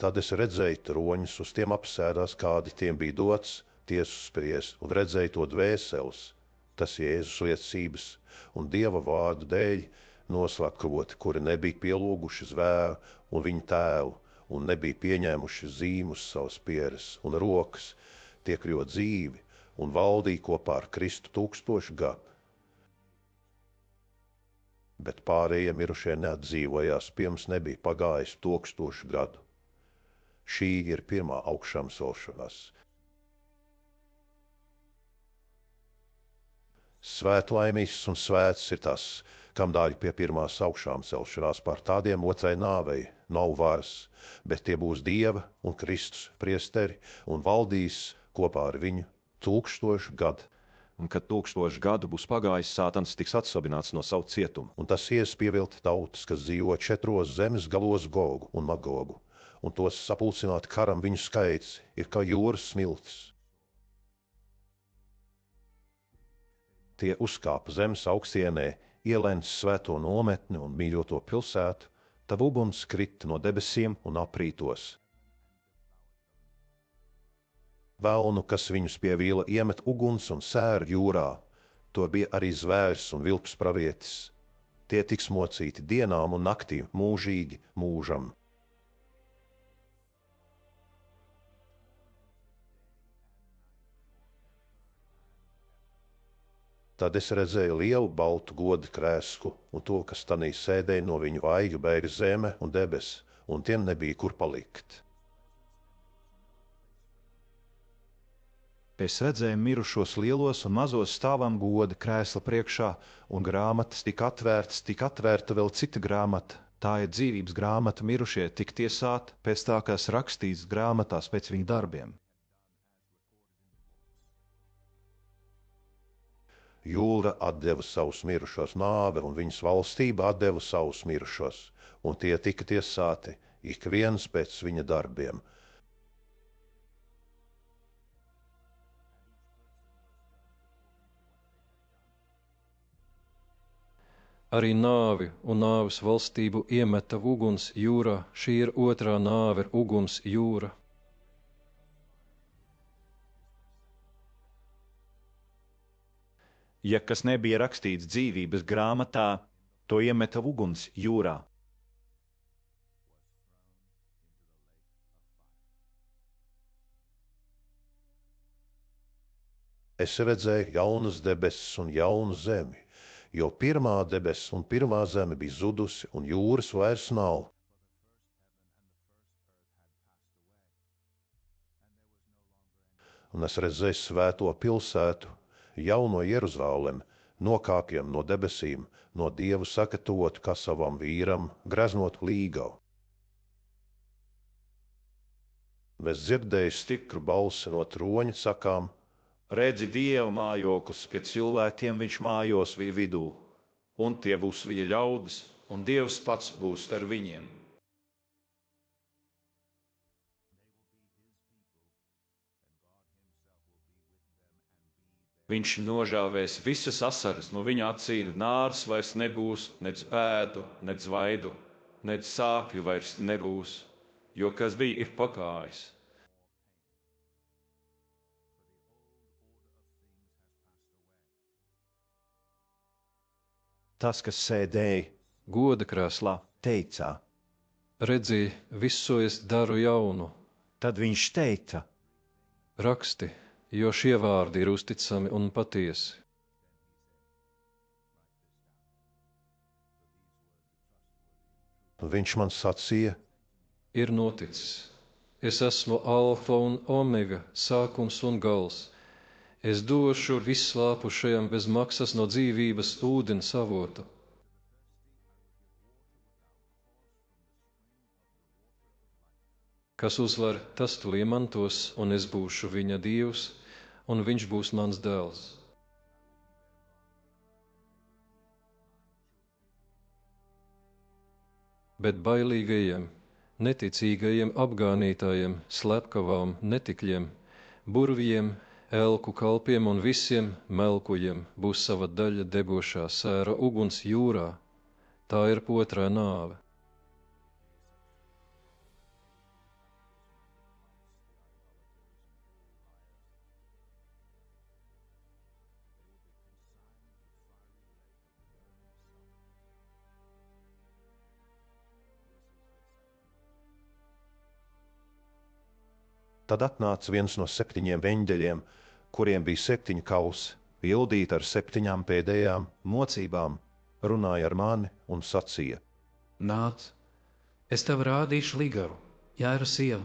Tad es redzēju troņus, uz tiem apsēdās, kādi tiem bija dots tiesu spriest, un redzēju to dvēseles, tas Jēzus liecības un Dieva vārdu dēļ noslapkavoti, kuri nebija pielūguši zvēru un viņa tēlu, un nebija pieņēmuši zīmus savas pieres un rokas, tie kļuva dzīvi un valdīja kopā ar Kristu 1000 gadu. Bet pārējie mirušie neatdzīvojās, pirms nebija pagājis 1000 gadu. Šī ir pirmā augšām celšanās. Svētlaimīgs un svēts ir tas, kam dāļ pie pirmās augšām celšanās, par tādiem otrai nāvei nav varas, bet tie būs Dieva un Kristus priesteri un valdīs kopā ar viņu 1000 gadu. Un kad 1000 gadu būs pagājis, Sātans tiks atsabināts no savu cietumu. Un tas ies pievilkt tautas, kas dzīvo 4 zemes galos, Gogu un Magogu, un tos sapulcināt karam viņu skaits ir kā jūras smiltis. Tie uzkāpa zemes augstienē, ielēns svēto nometni un mīļoto pilsētu, tad uguns krita no debesīm un aprītos. Velnu, kas viņus pievīla, iemet uguns un sēra jūrā. To bija arī zvērs un vilks pravietis. Tie tiks mocīti dienām un naktīm mūžīgi mūžam. Tad es redzēju lielu baltu goda krēslu, un to, kas tanī sēdēja, no viņu vaigu bēga zeme un debes, un tiem nebija kur palikt. Es redzēju mirušos lielos un mazos stāvam goda krēsla priekšā, un grāmatas tika atvērta vēl cita grāmata. Tā ir dzīvības grāmata, mirušie tika tiesāti pēc tā, kas rakstīts grāmatās pēc viņu darbiem. Jūra atdeva savus mirušos, nāve un viņas valstība atdeva savus mirušos, un tie tika tiesāti, ik viens pēc viņa darbiem. Arī nāvi un nāves valstību iemeta uguns jūrā, šī ir otrā nāve, uguns jūra. Ja kas nebija rakstīts dzīvības grāmatā, to iemeta uguns jūrā. Es redzēju jaunas debesis un jaunu zemi, jo pirmā debesis un pirmā zeme bija zudusi, un jūras vairs nav. Un es redzēju svēto pilsētu, jauno Jeruzalemi, nokāpjam no debesīm, no Dievu sagatavotu kā savam vīram, greznot līgavu. Es dzirdēju stipru balsi no troņa sakām: Redzi Dieva mājoklis, pie cilvēkiem viņš mājos viņa vidū, un tie būs viņa ļaudis, un Dievs pats būs ar viņiem. Viņš nožāvēs visas asaras no viņa acīm, nārs vairs nebūs, nec ēdu, nec vaidu, nec sāpju vairs nebūs, jo kas bija ir pagājis. Tas, kas sēdēja Goda krēslā, teicā, redzi, visu es daru jaunu. tad viņš teica: Raksti, jo šie vārdi ir uzticami un patiesi. Viņš man sacīja: Ir noticis. Es esmu alfa un omega, sākums un gals. Es došu visslāpušajam bez maksas no dzīvības ūdens avotu. Kas uzvar, tas to iemantos, un es būšu viņa dievs, un viņš būs mans dēls. Bet bailīgajiem, neticīgajiem apgānītājiem, slepkavām, netikļiem, burvjiem, elku kalpiem un visiem melkuļiem būs sava daļa debošā sēra uguns jūrā. Tā ir otrā nāve. Tad atnāca viens no 7 eņģeļiem, kuriem bija 7 kausi, pildīti ar 7 pēdējām mocībām, runāja ar mani un sacīja: Nāc, es tev rādīšu Ligaru, Jaira sievu.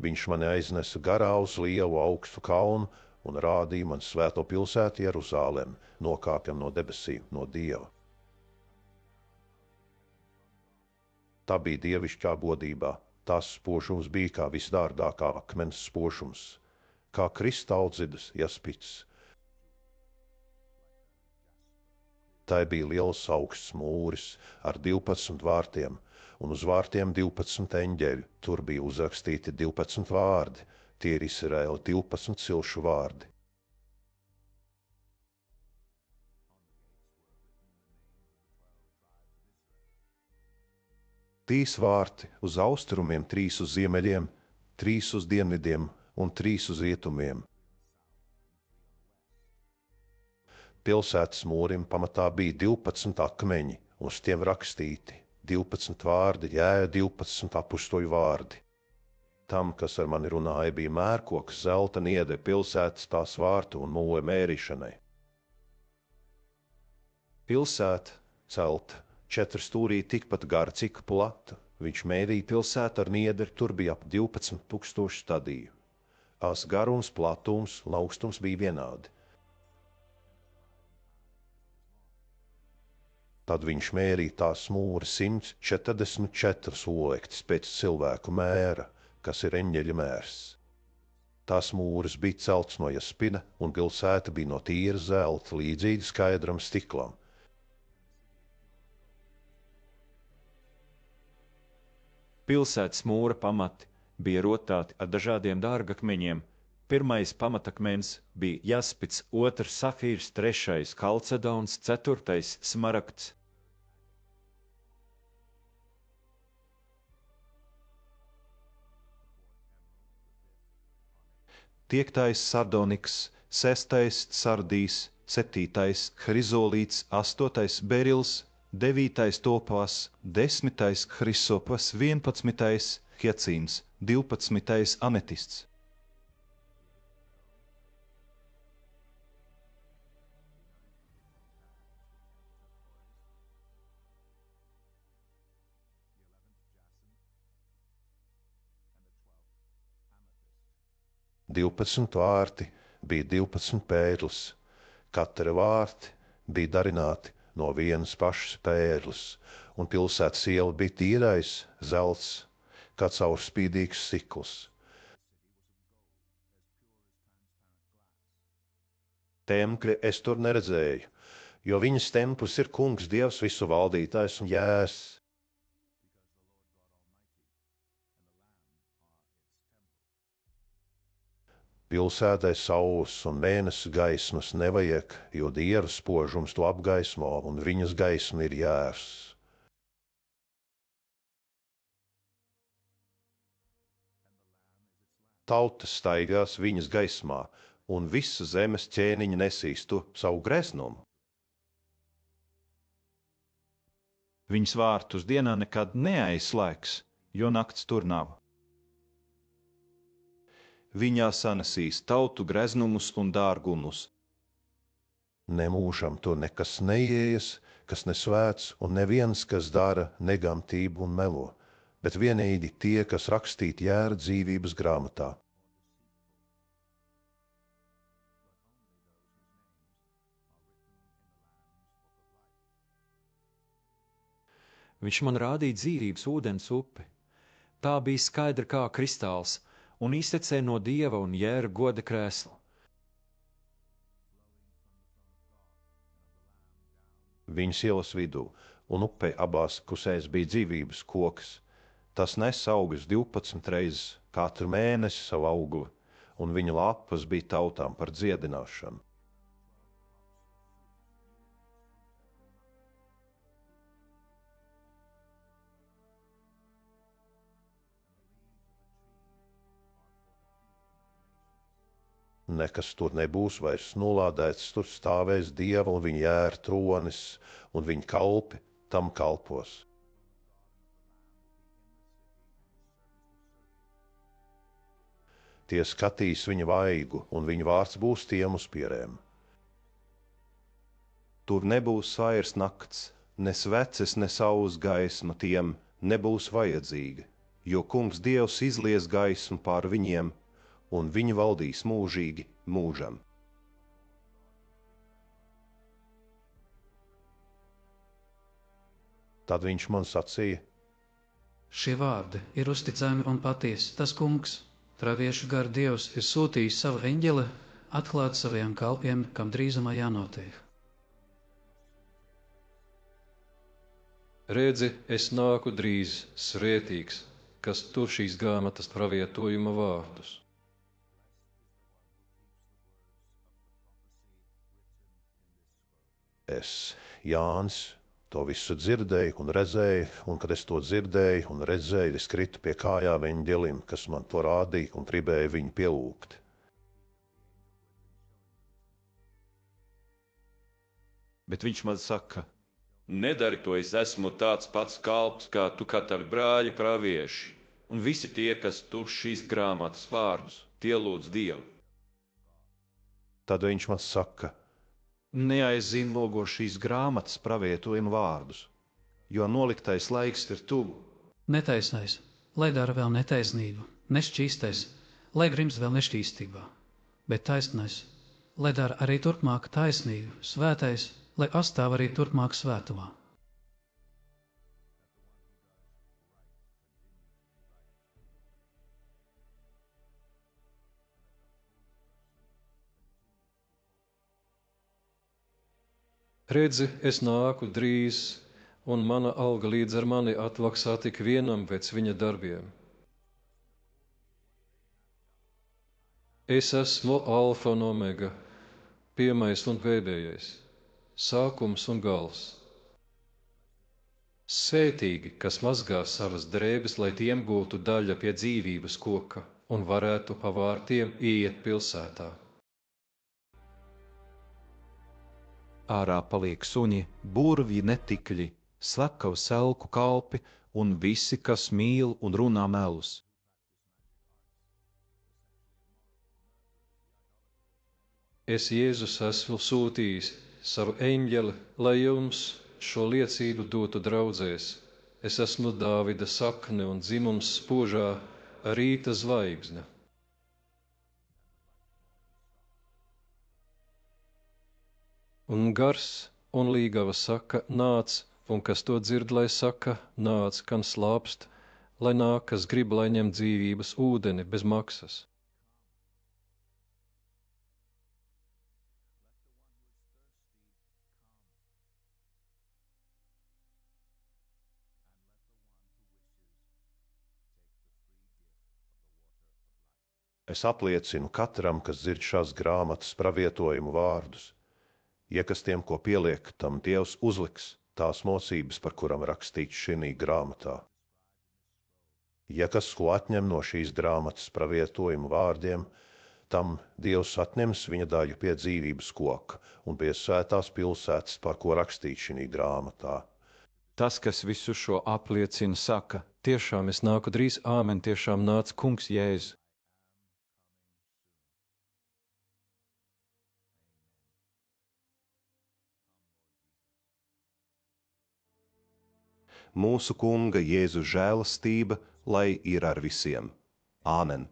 Viņš mani aiznesa garā uz lielu augstu kalnu un rādīja man svēto pilsētu Jeruzālemi, nokāpjam no debesīm, no Dieva. Tā bija dievišķā godībā. Tās spožums bija kā visdārgākā akmens spožums, kā kristāldzidas jaspits. Tai bija liels augsts mūris ar 12 vārtiem, un uz vārtiem 12 eņģeļi. Tur bija uzrakstīti 12 vārdi, tie ir Izraēla 12 cilšu vārdi. Trīs vārti uz austrumiem, 3 uz ziemeļiem, 3 uz dienvidiem un 3 uz rietumiem. Pilsētas mūrim pamatā bija 12 akmeņi, uz tiem rakstīti 12 vārdi, jēja 12 apustuļu vārdi. Tam, kas ar mani runāja, bija mērkoks, zelta niede, pilsētas tās vārtu un mūle mērīšanai. Pilsēta celta 4 stūrī tikpat gara, cik plata. Viņš mērīja pilsētu ar niederi, tur bija ap 12,000 stadiju. Tās garums, platums un augstums bija vienādi. Tad viņš mērīja tās mūri 144 olektis pēc cilvēku mēra, kas ir eņģeļa mērs. Tās mūris bija celts no jaspina, un pilsēta bija no tīra zelta, līdzīgi skaidram stiklam. Pilsētas mūra pamati bija rotāti ar dažādiem dārgakmeņiem. Pirmais pamatakmens bija jaspits, 2 safīrs, 3 kalcedons, 4 smaragds. Piektais sardoniks, 6. sardīs, 7. hrizolīts, 8. berils, 9. topās, 10. hrisopas, 11. hiacīns, 12. ametists. Divpadsmit vārti bija 12 pērles, katra vārti bija darināti no vienas pašas pērles, un pilsētas iela bija tīrais zelts, kā caurspīdīgs sikls. Templi es tur neredzēju, jo viņas templis ir kungs, dievs, visu valdītājs un jēs. Pilsētai saules un mēnesa gaismas nevajag, jo dieva spožums to apgaismo, un viņas gaisma ir jērs. Tautas staigās viņas gaismā, un visa zemes ķēniņa nesīs to savu greznumu. Viņas vārtus dienā nekad neaizslēgs, jo nakts tur nav. Viņā sanesīs tautu greznumus un dārgumus. Nemūžam tur nekas neiejas, kas nesvēts, un neviens, kas dara negamtību un melo, bet vienīgi tie, kas rakstīti jēra dzīvības grāmatā. Viņš man rādīja dzīvības ūdens upi, Tā bija skaidra kā kristāls un iztecēja no Dieva un Jēra goda krēsla. Viņas ielas vidū, un upei abās pusēs bija dzīvības koks. Tas nes augus 12 reizes katru mēnesi savu augli, un viņa lapas bija tautām par dziedināšanu. Nekas tur nebūs vairs nolādēts, tur stāvēs Dieva un viņa Jēra tronis, un viņa kalpi tam kalpos. Tie skatīs viņa vaigu, un viņa vārds būs tiem uz pierēm. Tur nebūs vairs nakts, ne sveces, ne saules gaisma tiem nebūs vajadzīga, jo Kungs Dievs izlies gaismu pār viņiem, un viņi valdīs mūžīgi mūžam. Tad viņš man sacīja: Šie vārdi ir uzticami un patiesi. Tas Kungs, praviešu gara Dievs, ir sūtījis savu eņģeli atklāt saviem kalpiem, kam drīzumā jānotiek. Redzi, es nāku drīz, svētīgs, kas tur šīs grāmatas pravietojuma vārdus. Es, Jānis, to visu dzirdēju un redzēju, un kad es to dzirdēju un redzēju, es kritu pie kājām eņģelim, kas man to rādīja un gribēja viņu pielūgt. Bet viņš man saka: Nedari to, es esmu tāds pats kalps, kā tu, kā tavi brāļi pravieši, un visi tie, kas tur šīs grāmatas vārdus, tie lūdz Dievu. Tad viņš man saka: Neaizzīmogo šīs grāmatas pravietojuma vārdus, jo noliktais laiks ir tuvu. Netaisnais, lai dara vēl netaisnību, nešķīstais, lai grims vēl nešķīstībā, bet taisnais, lai dara arī turpmāk taisnību, svētais, lai astāv arī turpmāk svētumā. Redzi, es nāku drīz, un mana alga līdz ar mani atmaksā tik vienam pēc viņa darbiem. Es esmu alfa un omega, pirmais un pēdējais, sākums un gals. Svētīgi, kas mazgā savas drēbes, lai tiem būtu daļa pie dzīvības koka un varētu pa vārtiem ieiet pilsētā. Ārā paliek suņi, burvji netikļi, slepkavu selku kalpi un visi, kas mīl un runā melus. Es, Jēzus, esmu sūtījis savu eņģeli, lai jums šo liecību dotu draudzēs. Es esmu Dāvida sakne un dzimums spožā rīta zvaigzne. Un gars un līgava saka, nāc, un kas to dzird, lai saka, nāc, kan slāpst, lai nāk, kas grib, lai ņem dzīvības ūdeni bez maksas. Es apliecinu katram, kas dzird šās grāmatas pravietojumu vārdus. Iekastiem, ko pieliek, tam Dievs uzliks tās mocības, par kurām rakstīts šī grāmatā. Ja kas ko atņem no šīs grāmatas pravietojumu vārdiem, tam Dievs atņems viņa daļu pie dzīvības koka un pie svētās pilsētas, par ko rakstīts šī grāmatā. Tas, kas visu šo apliecina, saka: Tiešām es nāku drīz, āmen, tiešām nāc Kungs Jēzus. Mūsu Kunga Jēzus žēlastība, lai ir ar visiem. Āmen!